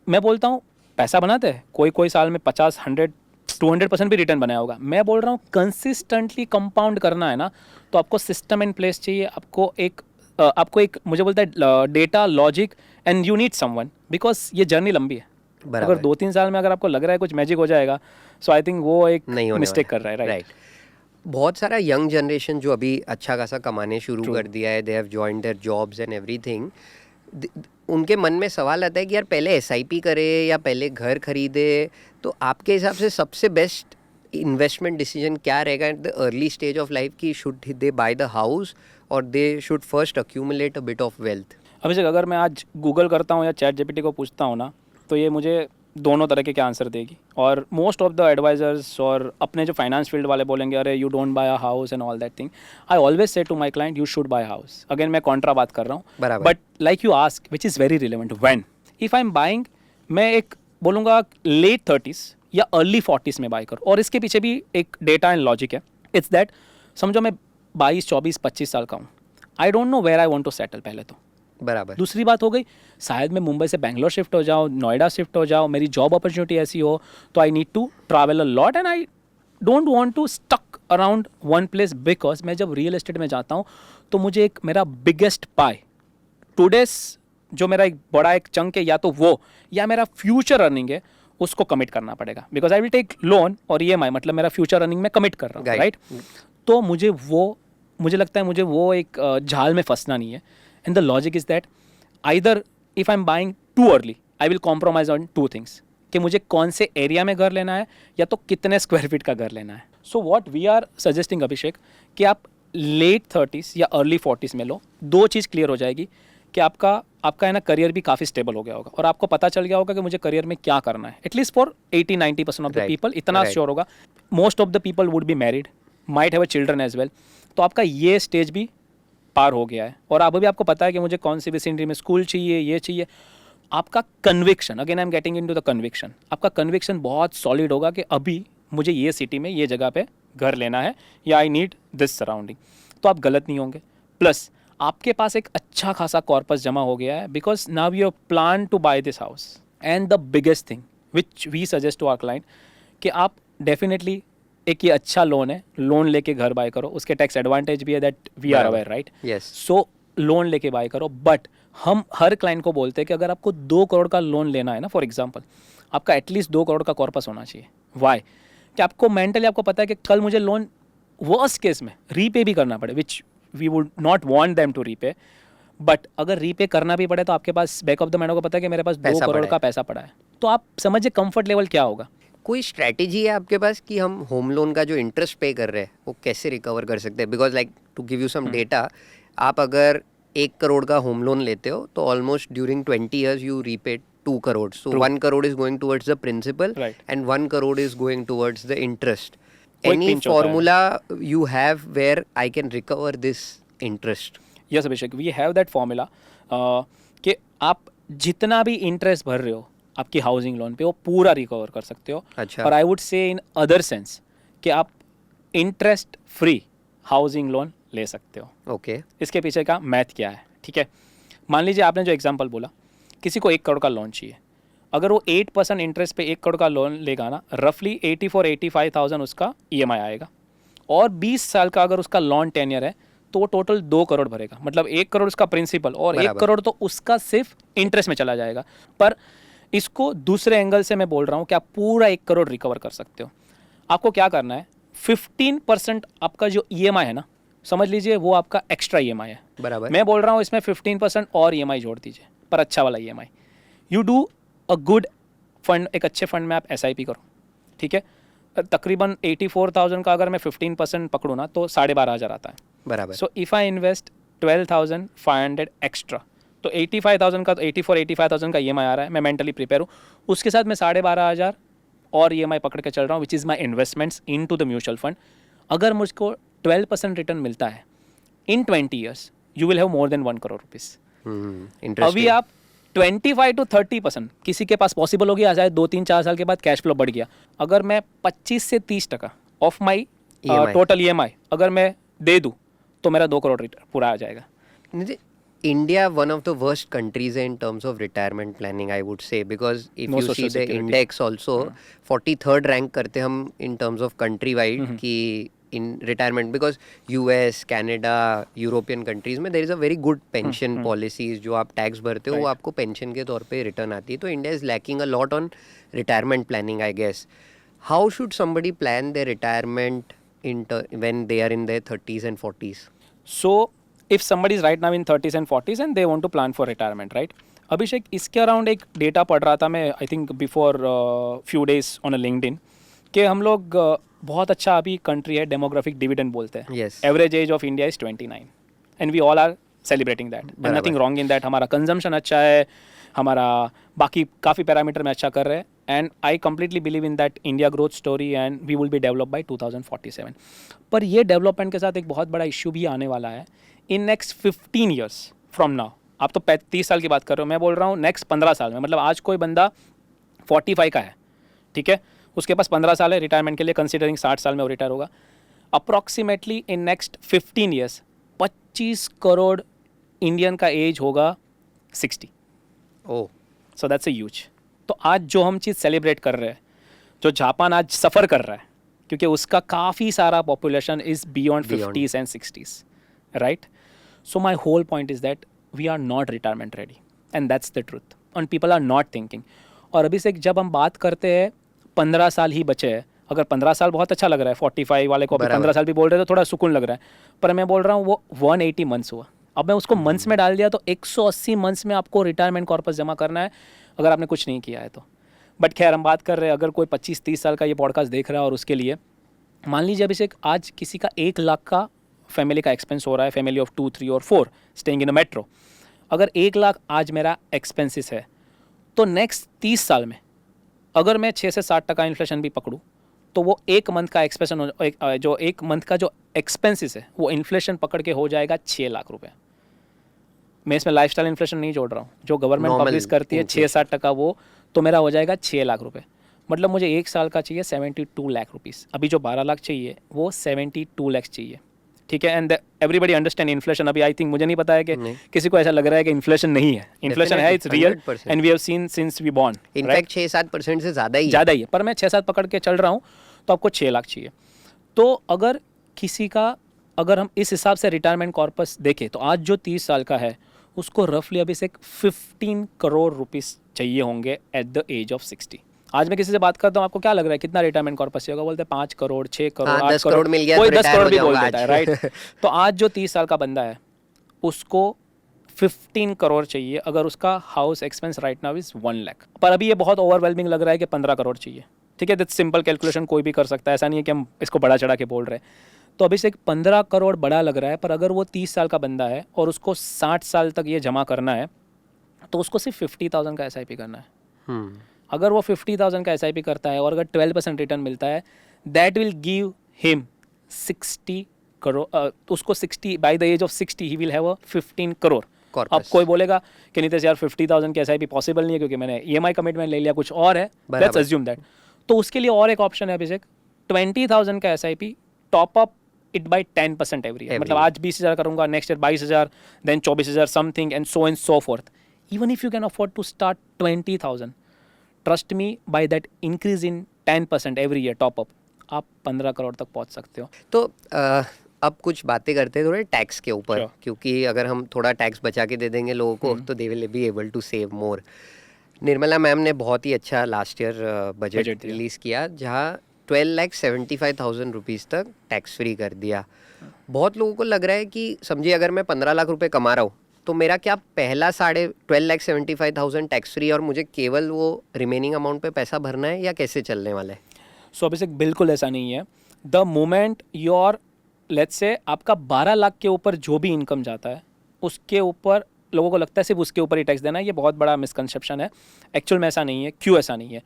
मैं बोलता हूँ, पैसा बनाते हैं, कोई साल में 50, 100, 200% भी रिटर्न बनाया होगा। मैं बोल रहा हूँ कंसिस्टेंटली कंपाउंड करना है ना, तो आपको सिस्टम इन प्लेस चाहिए, आपको एक मुझे बोलता है data, logic, and you need someone, because ये जर्नी लंबी है। बराबर। अगर 2-3 साल में अगर आपको लग रहा है कुछ मैजिक हो जाएगा, सो आई थिंक वो एक नहीं होने मिस्टेक वाला कर रहा है। राइट। बहुत सारा यंग जनरेशन जो अभी अच्छा खासा कमाने शुरू कर दिया है, they have joined their jobs and everything, उनके मन में सवाल आता है कि यार पहले एसआईपी करे या पहले घर खरीदे। तो आपके हिसाब से सबसे बेस्ट इन्वेस्टमेंट डिसीजन क्या रहेगा at the early stage of life, की should they buy the house और they should first accumulate a bit of wealth? Abhishek, अगर मैं आज गूगल करता हूँ या चैट जीपीटी को पूछता हूँ ना, तो ये मुझे दोनों तरह के आंसर देगी। और मोस्ट ऑफ द एडवाइजर्स और अपने जो फाइनेंस फील्ड वाले बोलेंगे अरे you don't buy a house and all that thing. I always say to my client you should buy house. Again मैं कॉन्ट्रा बात कर रहा हूँ, बराबर। But like you ask which is very relevant, when if I am buying, मैं एक बोलूँगा लेट 30s या अर्ली 40s में बाय करो। और इसके पीछे भी एक डेटा एंड लॉजिक है। इट्स दैट, समझो मैं 22, 24, 25 साल का हूँ, I don't know where I want to settle पहले तो। बराबर। दूसरी बात हो गई, शायद मैं मुंबई से बेंगलोर शिफ्ट हो जाऊँ, नोएडा शिफ्ट हो जाऊँ, मेरी जॉब अपॉर्चुनिटी ऐसी हो, तो I need to travel a lot and I don't want to stuck around one place, because मैं जब रियल एस्टेट में जाता हूँ तो मुझे एक मेरा बिगेस्ट पाई टुडेस, जो मेरा एक बड़ा एक चंक है, या तो वो या मेरा फ्यूचर अर्निंग है, उसको कमिट करना पड़ेगा। Because I will take loan और EMI, मतलब मेरा फ्यूचर अर्निंग में कमिट कर रहा हूँ। राइट। तो मुझे लगता है मुझे वो एक जाल में फंसना नहीं है। And the logic is that either if I am buying too early, I will compromise on 2 things, कि मुझे कौन से एरिया में घर लेना है या तो कितने स्क्वायर फीट का घर लेना है। So what we are suggesting Abhishek, कि आप लेट 30s या अर्ली 40s में लो। 2 चीज़ क्लियर हो जाएगी कि आपका है ना करियर भी काफ़ी स्टेबल हो गया होगा और आपको पता चल गया होगा कि मुझे करियर में क्या करना है। At least for 80-90% of the people इतना श्योर होगा। Most of the people would be married, might have a children as well. तो आपका ये स्टेज भी पार हो गया है और अब भी आपको पता है कि मुझे कौन सी विसिनिटी में स्कूल चाहिए, ये चाहिए। आपका conviction, again I am getting into the conviction, आपका कन्विक्शन बहुत सॉलिड होगा कि अभी मुझे ये सिटी में ये जगह पे घर लेना है या आई नीड दिस सराउंडिंग, तो आप गलत नहीं होंगे। प्लस आपके पास एक अच्छा खासा कॉर्पस जमा हो गया है, because now you plan to buy this house. And the biggest thing which we suggest to our client, कि आप डेफिनेटली एक ये अच्छा लोन है, लोन लेके घर बाय करो। उसके टैक्स एडवांटेज भी है, that we are aware, right. Yes. So loan लेके बाय करो। बट हम हर क्लाइंट को बोलते हैं कि अगर आपको 2 करोड़ का लोन लेना है ना, फॉर एग्जांपल, आपका एटलीस्ट 2 करोड़ का कॉर्पस होना चाहिए। वाई? कि आपको मेंटली आपको पता है कि कल मुझे लोन वर्स्ट केस में रीपे भी करना पड़े, which we would not want them to repay, but अगर रीपे करना भी पड़े तो आपके पास बैक ऑफ द माइंड को पता है कि मेरे पास 2 करोड़ का पैसा पड़ा है। तो आप समझिए कंफर्ट लेवल क्या होगा। कोई स्ट्रैटेजी है आपके पास कि हम होम लोन का जो इंटरेस्ट पे कर रहे हैं वो कैसे रिकवर कर सकते हैं? Because like to give you some data, आप अगर 1 करोड़ का होम लोन लेते हो तो almost during 20 years you repay 2 crores. So 1 crore is going towards the principal, Right. and 1 crore is going towards the interest. कोई Any pinch होता है। formula you have where I can recover this interest? Yes Abhishek, we have that formula कि आप जितना भी इंटरेस्ट भर रहे हो आपकी हाउसिंग लोन पे, वो पूरा रिकवर कर सकते हो। अच्छा। और आई वुड से इन अदर सेंस कि आप इंटरेस्ट फ्री हाउसिंग लोन ले सकते हो। ओके। इसके पीछे का मैथ क्या है, ठीक है। मान लीजिए आपने जो एग्जांपल बोला, किसी को 1 करोड़ का लोन चाहिए, अगर वो 8% इंटरेस्ट पे 1 करोड़ का लोन लेगा ना, रफली 84-85,000 उसका EMI आएगा। और 20 साल का अगर उसका लोन टेन्योर है तो वो टोटल 2 करोड़ भरेगा, मतलब 1 करोड़ उसका प्रिंसिपल और 1 करोड़ तो उसका सिर्फ इंटरेस्ट में चला जाएगा। पर इसको दूसरे एंगल से मैं बोल रहा हूँ कि आप पूरा 1 करोड़ रिकवर कर सकते हो। आपको क्या करना है, 15% आपका जो EMI है ना, समझ लीजिए वो आपका एक्स्ट्रा EMI है। बराबर। मैं बोल रहा हूँ इसमें 15% और EMI जोड़ दीजिए, पर अच्छा वाला EMI। You do a good fund, एक अच्छे फंड में आप SIP करो, ठीक है। तकरीबन 84,000 का अगर मैं 15% पकड़ूँ ना तो 12,500 आता है। बराबर। So if I invest 12,500 extra, तो 85,000 का, तो 85,000 का EMI आ रहा है, मैं मेंटली प्रिपेयर हूँ। उसके साथ मैं 12,500 और EMI पकड़ के चल रहा हूँ which is my investments into the mutual fund, अगर मुझको 12% रिटर्न मिलता है in 20 years, you will have more than 1 crore rupees. अभी आप 25 to 30%, किसी के पास पॉसिबल हो गया, शायद 2-3-4 साल के बाद कैश फ्लो बढ़ गया। अगर मैं 25 से 30% ऑफ माई टोटल EMI अगर मैं दे दूँ तो मेरा 2 करोड़ रिटर्न पूरा आ जाएगा। India, one of the worst countries in terms of retirement planning, I would say, because if No you see social the security. index also, 43rd rank करते हम in terms of country wide कि in retirement, because US, Canada, European countries में there is a very good pension policies, जो आप टैक्स भरते हो वो आपको पेंशन के तौर पे रिटर्न आती है। तो India is lacking a lot on retirement planning, I guess. How should somebody plan their retirement when they are in their 30s and 40s? So if somebody is right now in 30s and 40s and they want to plan for retirement, right? अभिषेक, इसके अराउंड एक डेटा पढ़ रहा था मैं, I think before few days on a LinkedIn, कि हम लोग बहुत अच्छा अभी कंट्री है, डेमोग्राफिक डिविडेंड बोलते हैं। Yes. Average age of India is 29 and we all are celebrating that, and nothing wrong in that. हमारा कंजम्पशन अच्छा है, हमारा बाकी काफ़ी पैरामीटर में अच्छा कर रहे हैं, and I completely believe in that India growth story and we will be develop by 2047। पर ये डेवलपमेंट के साथ एक बहुत बड़ा इशू भी आने वाला है in next 15 years from now. आप तो 30 साल की बात कर रहे हो, मैं बोल रहा हूँ नेक्स्ट 15 साल में। मतलब आज कोई बंदा 45 का है, ठीक है, उसके पास 15 साल है रिटायरमेंट के लिए, कंसिडरिंग 60 साल में वो रिटायर होगा। Approximately in next 15 years 25 crore Indian का एज होगा 60। ओह, सो दैट्स ए ह्यूज। तो आज जो हम चीज़ सेलिब्रेट कर रहे हैं, जो जापान आज सफ़र कर रहा है, क्योंकि उसका काफ़ी सारा population is beyond 50s and 60s, right? So my whole point is that we are not retirement ready, and that's the truth, and people are not thinking. और अभी से जब हम बात करते हैं 15 साल ही बचे हैं, अगर 15 साल बहुत अच्छा लग रहा है, 45 वाले को अभी 15 साल भी बोल रहे हैं तो थोड़ा सुकून लग रहा है, पर मैं बोल रहा हूँ वो 180 मंथ्स हुआ। अब मैं उसको मंथ्स में डाल दिया तो 180 मंथ्स में आपको रिटायरमेंट कॉर्पस जमा करना है अगर आपने कुछ नहीं किया है तो। बट खैर, हम बात कर रहे हैं अगर कोई 25-30 साल का ये पॉडकास्ट देख रहा है और उसके लिए मान लीजिए अभिषेक आज किसी का 1 लाख का फैमिली का एक्सपेंस हो रहा है, फैमिली ऑफ 2, 3 और 4 स्टेइंग इन अ मेट्रो, अगर 1 लाख आज मेरा एक्सपेंसिस है तो नेक्स्ट 30 साल में अगर मैं 6 से 7% इन्फ्लेशन भी पकड़ूँ तो वो 1 मंथ का एक्सपेंशन जो 1 मंथ का जो एक्सपेंसिस है वो इन्फ्लेशन पकड़ के हो जाएगा 6 लाख रुपये। मैं इसमें लाइफस्टाइल इन्फ्लेशन नहीं जोड़ रहा हूँ, जो गवर्नमेंट पब्लिश करती है 6-7%, वो तो मेरा हो जाएगा 6 लाख रुपये। मतलब मुझे 1 साल का चाहिए 72 लाख रुपीज़, अभी जो 12 लाख चाहिए वो 72 लाख चाहिए, ठीक है। And everybody understand inflation. अभी आई थिंक मुझे नहीं पता है कि किसी को ऐसा लग रहा है कि इन्फ्लेशन नहीं है, इन्फ्लेशन है, it's real and we have seen since we born. In fact 6-7% से ज़्यादा ही है, पर मैं 6-7 पकड़ के चल रहा हूँ तो आपको 6 लाख चाहिए। तो अगर किसी का, अगर हम इस हिसाब से रिटायरमेंट कॉर्पस देखें तो आज जो 30 साल का है उसको रफली अभी से 15 करोड़ रुपीस चाहिए होंगे एट द एज ऑफ 60। आज मैं किसी से बात करता हूँ, आपको क्या लग रहा है कितना रिटायरमेंट कॉर्पस होगा? बोलते हैं 5 करोड़, 6 करोड़, 8 करोड़ मिल गया, कोई 10 करोड़ भी बोल देता है, राइट? तो आज जो 30 साल का बंदा है उसको 15 करोड़ चाहिए अगर उसका house expense right now is 1 lakh. पर अभी ये बहुत ओवरवेलमिंग लग रहा है कि 15 करोड़ चाहिए, ठीक है। दैट्स सिंपल कैलकुलेशन, कोई भी कर सकता है, ऐसा नहीं है कि हम इसको बड़ा चढ़ा के बोल रहे हैं। तो अभी से 15 करोड़ बड़ा लग रहा है, पर अगर वो 30 साल का बंदा है और उसको 60 साल तक ये जमा करना है तो उसको सिर्फ 50,000 का SIP करना है। अगर वो 50,000 का SIP करता है और अगर 12% रिटर्न मिलता है, that will give him 60 crore. उसको 60 बाय द एज ऑफ 60 ही विल हैव अ 15 करोड़। अब कोई बोलेगा कि नितेश यार 50,000 की SIP पॉसिबल नहीं है क्योंकि मैंने EMI कमिटमेंट ले लिया, कुछ और है, लेट्स अज्यूम दैट। तो उसके लिए और एक ऑप्शन है अभिषेक, 20,000 का SIP top up it by 10% every year. मतलब आज 20,000 करूंगा, next year 22,000, then 24,000 something and so forth. Even if you can afford to start 20,000, trust me, by that increase in 10% every year top up, आप 15 करोड़ तक पहुंच सकते हो। तो अब कुछ बातें करते हैं थोड़े टैक्स के ऊपर, क्योंकि अगर हम थोड़ा टैक्स बचा के दे देंगे लोगों को तो they will be able to save more. Nirmala ma'am ने बहुत ही अच्छा लास्ट ईयर बजट रिलीज़ किया जहाँ 12,75,000 रुपीज़ तक टैक्स फ्री कर दिया। बहुत लोगों को लग रहा है कि समझिए अगर मैं 15 लाख रुपए कमा रहा हूँ तो मेरा क्या पहला 12,75,000 टैक्स फ्री और मुझे केवल वो रिमेनिंग अमाउंट पे पैसा भरना है, या कैसे चलने वाला है? सो अभिषेक बिल्कुल ऐसा नहीं है। The moment your let's say आपका 12 लाख के ऊपर जो भी इनकम जाता है उसके ऊपर लोगों को लगता है सिर्फ उसके ऊपर ही टैक्स देना है। ये बहुत बड़ा मिसकंसेप्शन है, एक्चुअल में ऐसा नहीं है। क्यों ऐसा नहीं है?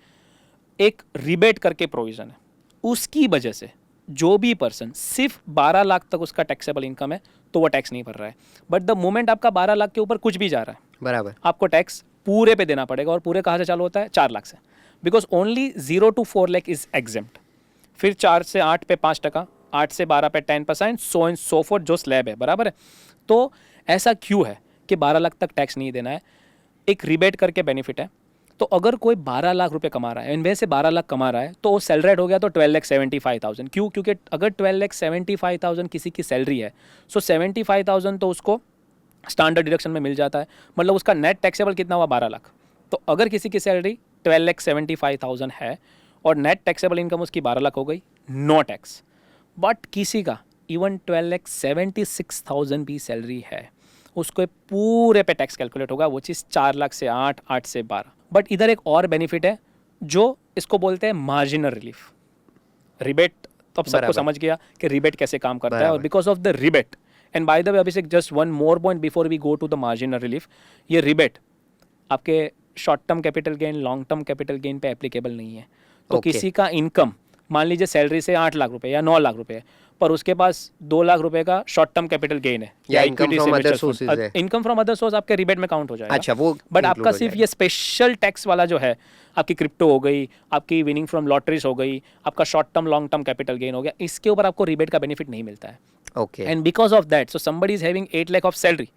एक रिबेट करके प्रोविजन है, उसकी वजह से जो भी पर्सन सिर्फ 12 लाख तक उसका टैक्सेबल इनकम है तो वो टैक्स नहीं भर रहा है। बट द मोमेंट आपका 12 लाख के ऊपर कुछ भी जा रहा है, बराबर, आपको टैक्स पूरे पे देना पड़ेगा। और पूरे कहाँ से चालू होता है? 4 लाख से, because only 0 to 4 lakh is exempt. फिर 4 से 8 पे 5%, 8 से 12 पे 10%, सो एंड सो फोर्थ जो स्लैब है, बराबर है। तो ऐसा क्यों है कि 12 लाख तक टैक्स नहीं देना है? एक रिबेट करके बेनिफिट है। तो अगर कोई 12 लाख रुपए कमा रहा है, इनमें से 12 लाख कमा रहा है, तो वो सैलरीड हो गया तो 12,75,000। क्यों? क्योंकि अगर 12,75,000 किसी की सैलरी है, सो 75,000 तो उसको स्टैंडर्ड डिडक्शन में मिल जाता है। मतलब उसका नेट टैक्सेबल कितना हुआ? 12 लाख। तो अगर किसी की सैलरी 12,75,000 है और नेट टैक्सेबल इनकम उसकी 12 लाख हो गई, नो टैक्स। बट किसी का इवन 12,76,000 भी सैलरी है, उसको पूरे पे टैक्स कैलकुलेट होगा, वो चीज़ 4 लाख से 8, 8 से 12। बट इधर एक और बेनिफिट है जो इसको बोलते हैं मार्जिनल रिलीफ। रिबेट तो अब सबको समझ गया कि रिबेट कैसे काम करता है। और because of the rebate, and by the way Abhishek, just one more point before we go to the marginal relief, ये रिबेट आपके short term capital gain, long term capital gain पे एप्लीकेबल नहीं है। तो किसी का इनकम मान लीजिए सैलरी से 8 लाख रुपए या 9 लाख रुपए है, पर उसके पास 2 लाख रुपए का शॉर्ट टर्म कैपिटल गेन है या इनकम फ्रॉम अदर सोर्सेज है, इनकम फ्रॉम अदर सोर्स आपके रिबेट में काउंट हो जाएगा। अच्छा, वो बट आपका सिर्फ ये स्पेशल टैक्स वाला जो है, आपकी क्रिप्टो हो गई, आपकी विनिंग फ्रॉम लॉटरीज हो गई, आपका short term long term capital gain हो गया, इसके ऊपर आपको रिबेट का बेनिफिट नहीं मिलता है। Okay. And because of that, so somebody is having 8 lakh of salary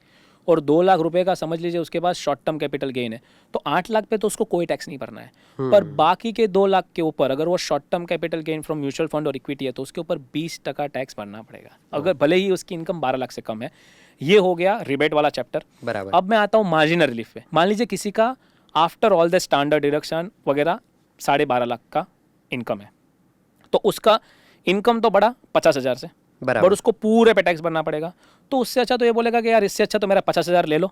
और 2 लाख रुपए का समझ लीजिए उसके पास शॉर्ट टर्म कैपिटल गेन है, तो 8 लाख पे तो उसको कोई टैक्स नहीं भरना है। पर बाकी के 2 लाख के ऊपर अगर वो short term capital gain from mutual fund और इक्विटी है, तो उसके ऊपर 20% टैक्स भरना पड़ेगा, अगर भले ही उसकी इनकम 12 लाख से कम है। ये हो गया रिबेट वाला चैप्टर। बराबर। अब मैं आता हूँ मार्जिनल रिलीफ पे। मान लीजिए किसी का after all the standard deduction वगैरह 12.5 लाख का इनकम है, तो उसका इनकम तो बढ़ा 50,000 से, बट उसको पूरे पे टैक्स भरना पड़ेगा। तो उससे अच्छा तो ये बोलेगा कि यार इससे अच्छा तो मेरा 50,000 ले लो,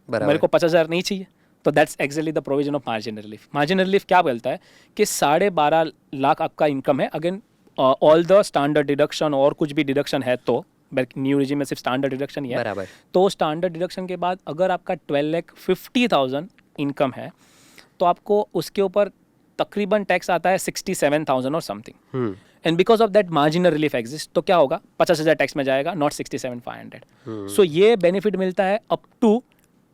मेरे को 50,000 नहीं चाहिए। तो that's exactly the provision of marginal relief. Marginal relief क्या बोलता है कि 12.5 लाख आपका इनकम है, again all the standard deduction और कुछ भी डिडक्शन है, तो न्यू रिजिम में सिर्फ स्टैंडर्ड डिडक्शन ही है। तो स्टैंडर्ड डिडक्शन के बाद अगर आपका 12,50,000 इनकम है, तो आपको उसके ऊपर तकरीबन टैक्स आता है 67,000 और something. And because of that marginal relief exist, तो क्या होगा? 50,000 टैक्स में जाएगा, नॉट 67,500। सो ये बेनिफिट मिलता है अप टू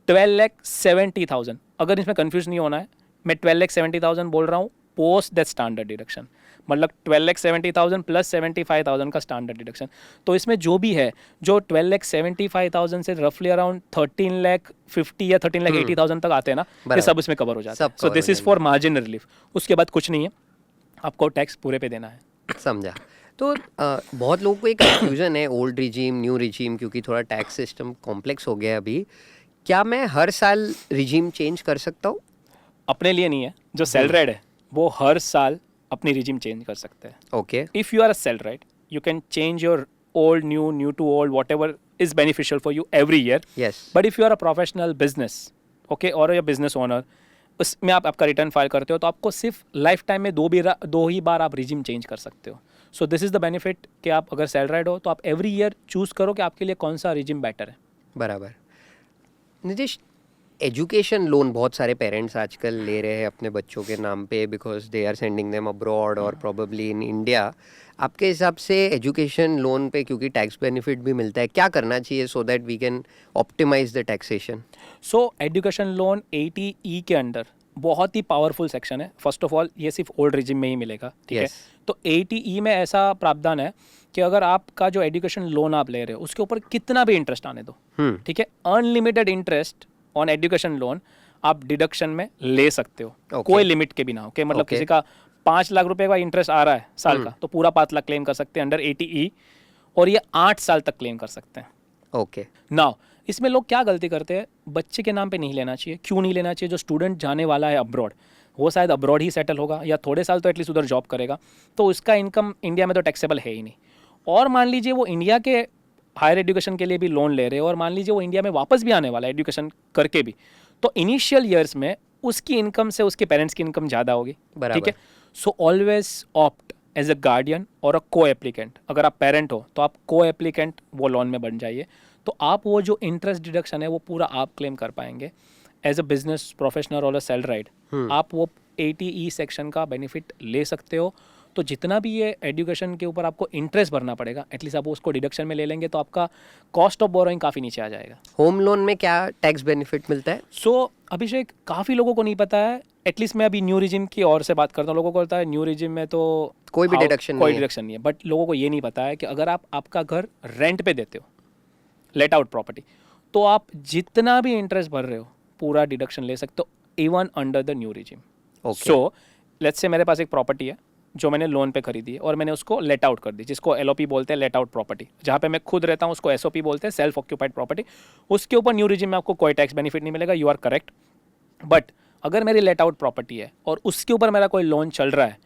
12,70,000। अगर इसमें कंफ्यूज नहीं होना है, मैं 12,70,000 बोल रहा हूँ पोस्ट दैट स्टैंडर्ड डिडक्शन, मतलब 12,70,000 प्लस 75,000 का स्टैंडर्ड डिडक्शन। तो इसमें जो भी है, जो 12,75,000 से रफली अराउंड 13,50,000 या 13,80,000 तक आते हैं ना, ये सब इसमें कवर हो जाता है। So this is for marginal relief. उसके बाद कुछ नहीं है, आपको टैक्स पूरे पे देना है। समझा। तो बहुत लोगों को एक कंफ्यूजन है ओल्ड रिजीम न्यू रिजीम, क्योंकि थोड़ा टैक्स सिस्टम कॉम्प्लेक्स हो गया है अभी। क्या मैं हर साल रिजीम चेंज कर सकता हूँ? अपने लिए नहीं है, जो सैलरीड है वो हर साल अपनी रिजीम चेंज कर सकते हैं। Okay. If you are a salaried, you can change your old new, new to old, whatever is beneficial for you every year. Yes. But if you are a professional business, okay, और बिजनेस ओनर, उसमें आप आपका रिटर्न फाइल करते हो, तो आपको सिर्फ लाइफ टाइम में दो ही बार आप रिजीम चेंज कर सकते हो। So this is the benefit कि आप अगर सैलरीड हो तो आप एवरी ईयर चूज करो कि आपके लिए कौन सा रिजीम बेटर है। बराबर। नीतीश, एजुकेशन लोन बहुत सारे पेरेंट्स आजकल ले रहे हैं अपने बच्चों के नाम पे, because they are sending them abroad और प्रोबेबली इन इंडिया। आपके हिसाब से एजुकेशन लोन पे क्योंकि टैक्स बेनिफिट भी मिलता है, क्या करना चाहिए so that we can optimise the taxation? So education loan 80E के अंडर बहुत ही पावरफुल सेक्शन है। फर्स्ट ऑफ ऑल ये सिर्फ ओल्ड रिजिम में ही मिलेगा, ठीक है। तो 80E में ऐसा प्रावधान है कि अगर आपका जो एजुकेशन लोन आप ले रहे हो उसके ऊपर कितना भी इंटरेस्ट आने दो, ठीक है, unlimited interest on education loan आप डिडक्शन में ले सकते हो, कोई लिमिट के बिना। ओके, मतलब किसी का 5 लाख रुपए का इंटरेस्ट आ रहा है साल का, तो पूरा 5 लाख क्लेम कर सकते हैं अंडर 80E, और ये 8 साल तक क्लेम कर सकते हैं। ओके। नाउ इसमें लोग क्या गलती करते हैं, बच्चे के नाम पे नहीं लेना चाहिए। क्यों नहीं लेना चाहिए? जो स्टूडेंट जाने वाला है अब्रॉड, वो शायद अब्रॉड ही सेटल होगा या थोड़े साल तो एटलीस्ट उधर जॉब करेगा, तो उसका इनकम इंडिया में तो टैक्सेबल है ही नहीं। और मान लीजिए वो इंडिया के हायर एजुकेशन के लिए भी लोन ले रहे हैं, और मान लीजिए वो इंडिया में वापस भी आने वाला है एजुकेशन करके भी, तो इनिशियल ईयर्स में उसकी इनकम से उसके पेरेंट्स की इनकम ज़्यादा होगी, ठीक है। So always opt as a guardian और अ को एप्लीकेंट। अगर आप पेरेंट हो तो आप को एप्लीकेंट वो लोन में बन जाइए, तो आप वो जो इंटरेस्ट डिडक्शन है वो पूरा आप क्लेम कर पाएंगे। एज अ बिजनेस प्रोफेशनल और अ सैलरीड आप वो 80E सेक्शन का बेनिफिट ले सकते हो। तो जितना भी ये एजुकेशन के ऊपर आपको इंटरेस्ट भरना पड़ेगा, एटलीस्ट आप उसको डिडक्शन में ले लेंगे तो आपका कॉस्ट ऑफ बोरोइंग काफ़ी नीचे आ जाएगा। होम लोन में क्या टैक्स बेनिफिट मिलता है? सो अभिषेक, काफ़ी लोगों को नहीं पता है, एटलीस्ट मैं अभी न्यू रिजिम की ओर से बात करता हूँ। लोगों को होता है न्यू रिजिम में तो कोई भी डिडक्शन नहीं है। डिडक्शन नहीं है, बट लोगों को ये नहीं पता है कि अगर आप आपका घर रेंट पे देते हो, लेट आउट प्रॉपर्टी, तो आप जितना भी इंटरेस्ट भर रहे हो पूरा डिडक्शन ले सकते हो, even under the new regime. Okay. So let's say मेरे पास एक प्रॉपर्टी है जो मैंने लोन पे खरीदी है और मैंने उसको लेट आउट कर दी, जिसको एलओपी बोलते हैं, लेट आउट प्रॉपर्टी। जहाँ पे मैं खुद रहता हूँ उसको एसओपी बोलते हैं, सेल्फ ऑक्यूपाइड प्रॉपर्टी। उसके ऊपर न्यू रिजिम में आपको कोई टैक्स बेनिफिट नहीं मिलेगा, यू आर करेक्ट। बट अगर मेरी लेट आउट प्रॉपर्टी है और उसके ऊपर मेरा कोई लोन चल रहा है,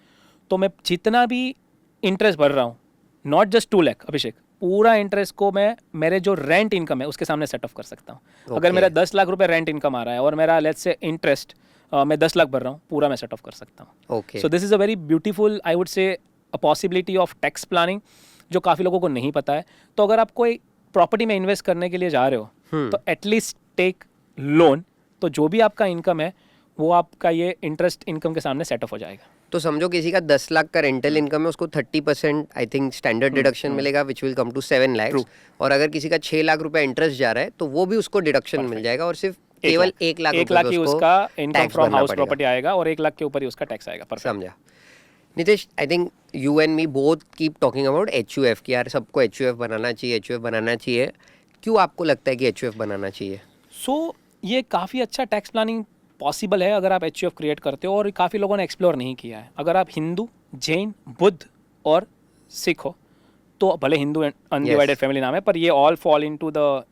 तो मैं जितना भी इंटरेस्ट भर रहा हूँ, नॉट जस्ट 2 लाख अभिषेक, पूरा इंटरेस्ट को मैं मेरे जो रेंट इनकम है उसके सामने सेट ऑफ कर सकता हूँ। अगर मेरा 10 लाख रुपए रेंट इनकम आ रहा है और मेरा लेट्स से इंटरेस्ट मैं 10 लाख भर रहा हूँ, पूरा मैं सेट ऑफ कर सकता हूँ। Okay. So this is a very beautiful, I would से, a possibility of tax planning जो काफ़ी लोगों को नहीं पता है। तो अगर आप कोई प्रॉपर्टी में इन्वेस्ट करने के लिए जा रहे हो तो एटलीस्ट टेक लोन, तो जो भी आपका इनकम है वो आपका ये इंटरेस्ट इनकम के सामने सेट ऑफ हो जाएगा। तो समझो किसी का 10 लाख का रेंटल इनकम है, उसको 30% आई थिंक स्टैंडर्ड डिडक्शन मिलेगा, which will come to 7 lakh. और अगर किसी का 6 लाख रुपए इंटरेस्ट जा रहा है तो वो भी उसको डिडक्शन मिल जाएगा और सिर्फ केवल 1 लाख ही उसका इनकम फ्रॉम हाउस प्रॉपर्टी आएगा और 1 लाख के ऊपर ही उसका टैक्स आएगा। समझा। नितेश, आई think you and me both keep talking about HUF कि यार सबको HUF बनाना चाहिए, HUF बनाना चाहिए। क्यों आपको लगता है कि HUF बनाना चाहिए? सो ये काफ़ी अच्छा टैक्स प्लानिंग पॉसिबल है अगर आप HUF क्रिएट करते हो, और काफ़ी लोगों ने एक्सप्लोर नहीं किया है। अगर आप हिंदू, जैन, बुद्ध और सिख हो, तो भले हिंदू अनडिवाइडेड फैमिली नाम है, पर ये all fall into the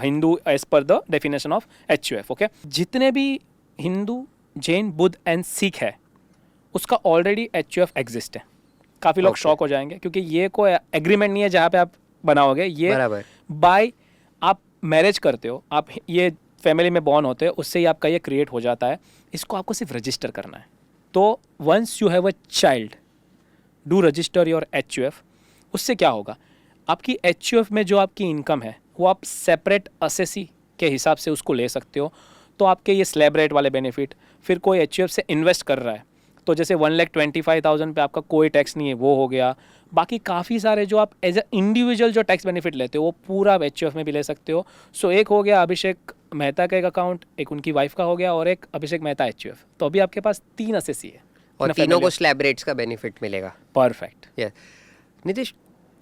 Hindu as per the definition of HUF। Okay, जितने भी हिंदू, जैन, बुद्ध एंड सिख है उसका ऑलरेडी HUF एग्जिस्ट है। काफ़ी लोग शॉक हो जाएंगे क्योंकि ये कोई एग्रीमेंट नहीं है जहाँ पे आप बनाओगे, ये बाय आप मैरिज करते हो, आप ये फैमिली में बॉर्न होते हैं, उससे ही आपका ये क्रिएट हो जाता है। इसको आपको सिर्फ रजिस्टर करना है। तो once you have a child, do register your HUF। उससे क्या होगा, आपकी HUF में जो आपकी इनकम है वो आप सेपरेट असेसी के हिसाब से उसको ले सकते हो। तो आपके ये स्लैब रेट वाले बेनिफिट, फिर कोई HUF से इन्वेस्ट कर रहा है तो जैसे 1,25,000 पे आपका कोई टैक्स नहीं है, वो हो गया। बाकी काफ़ी सारे जो आप एज अ इंडिविजुअल जो टैक्स बेनिफिट लेते हो वो पूरा आप HUF में भी ले सकते हो। सो एक हो गया अभिषेक मेहता का एक अकाउंट, एक उनकी वाइफ का हो गया, और एक अभिषेक मेहता HUF। तो अभी आपके पास 3 असेसी है और तीनों को स्लैब रेट्स का बेनिफिट मिलेगा। Perfect. Nitish,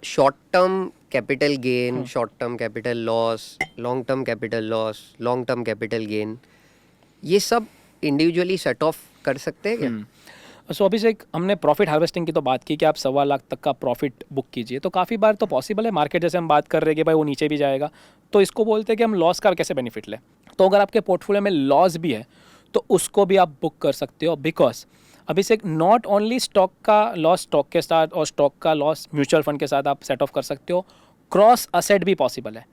short term capital gain, short term capital loss, long term capital loss, long term capital gain, ये सब इंडिविजुअली सेट ऑफ कर सकते हैं क्या? सो अभिषेक, हमने प्रॉफिट हार्वेस्टिंग की तो बात की कि आप 1.25 लाख तक का प्रॉफिट बुक कीजिए, तो काफ़ी बार तो पॉसिबल है। मार्केट जैसे हम बात कर रहे हैं कि भाई वो नीचे भी जाएगा, तो इसको बोलते हैं कि हम लॉस का कैसे बेनिफिट लें। तो अगर आपके पोर्टफोलियो में लॉस भी है तो उसको भी आप बुक कर सकते हो, because Abhishek not only stock का लॉस स्टॉक के साथ और स्टॉक का लॉस म्यूचुअल फंड के साथ आप सेट ऑफ कर सकते हो, क्रॉस असेट भी पॉसिबल है।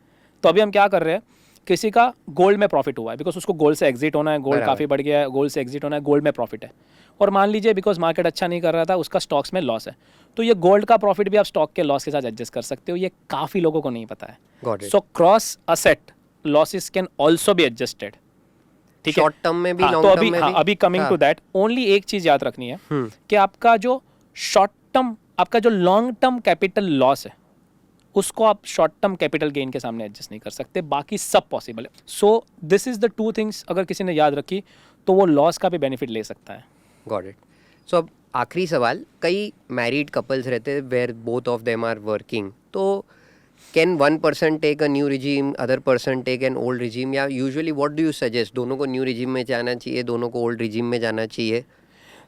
तो अभी हम क्या कर रहे हैं, किसी का गोल्ड में प्रॉफिट हुआ है बिकॉज उसको गोल्ड से एग्जिट होना है, गोल्ड काफ़ी बढ़ गया है, गोल्ड से एग्जिट होना है, गोल्ड में प्रॉफिट है। और मान लीजिए बिकॉज मार्केट अच्छा नहीं कर रहा था, उसका स्टॉक्स में लॉस है, तो ये गोल्ड का प्रॉफिट भी आप स्टॉक के लॉस के साथ एडजस्ट कर सकते हो। ये काफ़ी लोगों को नहीं पता है। So cross asset losses can also be adjusted. ठीक है, शॉर्ट टर्म में भी, तो लॉन्ग टर्म में भी। अभी कमिंग टू दैट, ओनली एक चीज़ याद रखनी है कि आपका जो शॉर्ट टर्म, आपका जो लॉन्ग टर्म कैपिटल लॉस है उसको आप शॉर्ट टर्म कैपिटल गेन के सामने एडजस्ट नहीं कर सकते, बाकी सब पॉसिबल है। So this is the 2 things अगर किसी ने याद रखी तो वो लॉस का भी बेनिफिट ले सकता है। Got it. सो अब आखिरी सवाल, कई मैरिड कपल्स रहते हैं where both of them are working, तो can one person take a new regime, other person take an old regime, या usually what do you suggest, दोनों को न्यू रिजीम में जाना चाहिए, दोनों को ओल्ड रिजीम में जाना चाहिए?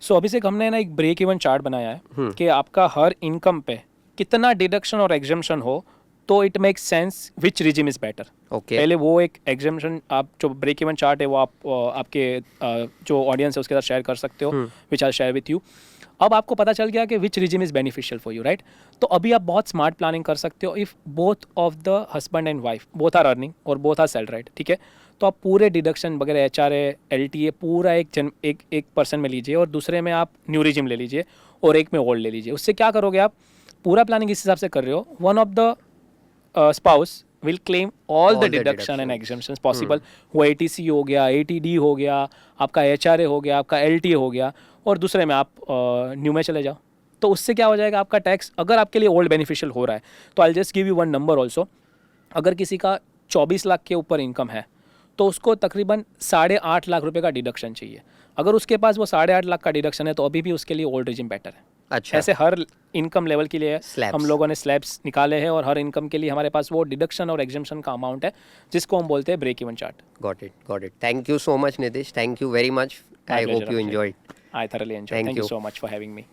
सो अभिषेक, हमने ना एक ब्रेक इवन चार्ट बनाया है कि आपका हर इनकम पे कितना डिडक्शन और एग्जम्पशन हो तो it makes sense which regime is better. पहले वो एक एग्जम्पशन, आप जो ब्रेक इवन चार्ट है वो आप आपके जो ऑडियंस है उसके साथ शेयर कर सकते हो, which I share with you. अब आपको पता चल गया कि which regime is beneficial for you, right? तो अभी आप बहुत स्मार्ट प्लानिंग कर सकते हो। If both of the husband and wife both are earning और बोथ आर सैलराइड, ठीक है, तो आप पूरे डिडक्शन वगैरह HRA LTA पूरा एक पर्सन में लीजिए और दूसरे में आप न्यू रिजिम ले लीजिए और एक में ओल्ड ले लीजिए। उससे क्या करोगे, आप पूरा प्लानिंग इस हिसाब से कर रहे हो, one of the spouse will claim all All the the deduction and deductions. Exemptions possible. वो ATC हो गया, ATD हो गया, आपका HRA हो गया, आपका LTA हो गया, और दूसरे में आप न्यू में चले जाओ। तो उससे क्या हो जाएगा, आपका टैक्स अगर आपके लिए ओल्ड बेनिफिशियल हो रहा है, तो I just give you one number also. अगर किसी का 24 लाख के ऊपर इनकम है तो उसको तकरीबन 8.5 लाख रुपए का डिडक्शन चाहिए। अगर उसके पास वो 8.5 लाख का डिडक्शन है तो अभी भी उसके लिए ओल्ड रिजिम बेटर है। अच्छा, ऐसे हर इनकम लेवल के लिए Slabs. हम लोगों ने स्लैब्स निकाले हैं, और हर इनकम के लिए हमारे पास वो डिडक्शन और एग्जम्पशन का अमाउंट है जिसको हम बोलते हैं break even chart. got it. Thank you so much, Nitish. Thank you very much. My I pleasure, hope you Abhishek. enjoyed. I thoroughly enjoyed. Thank Thank you you. so much for having me.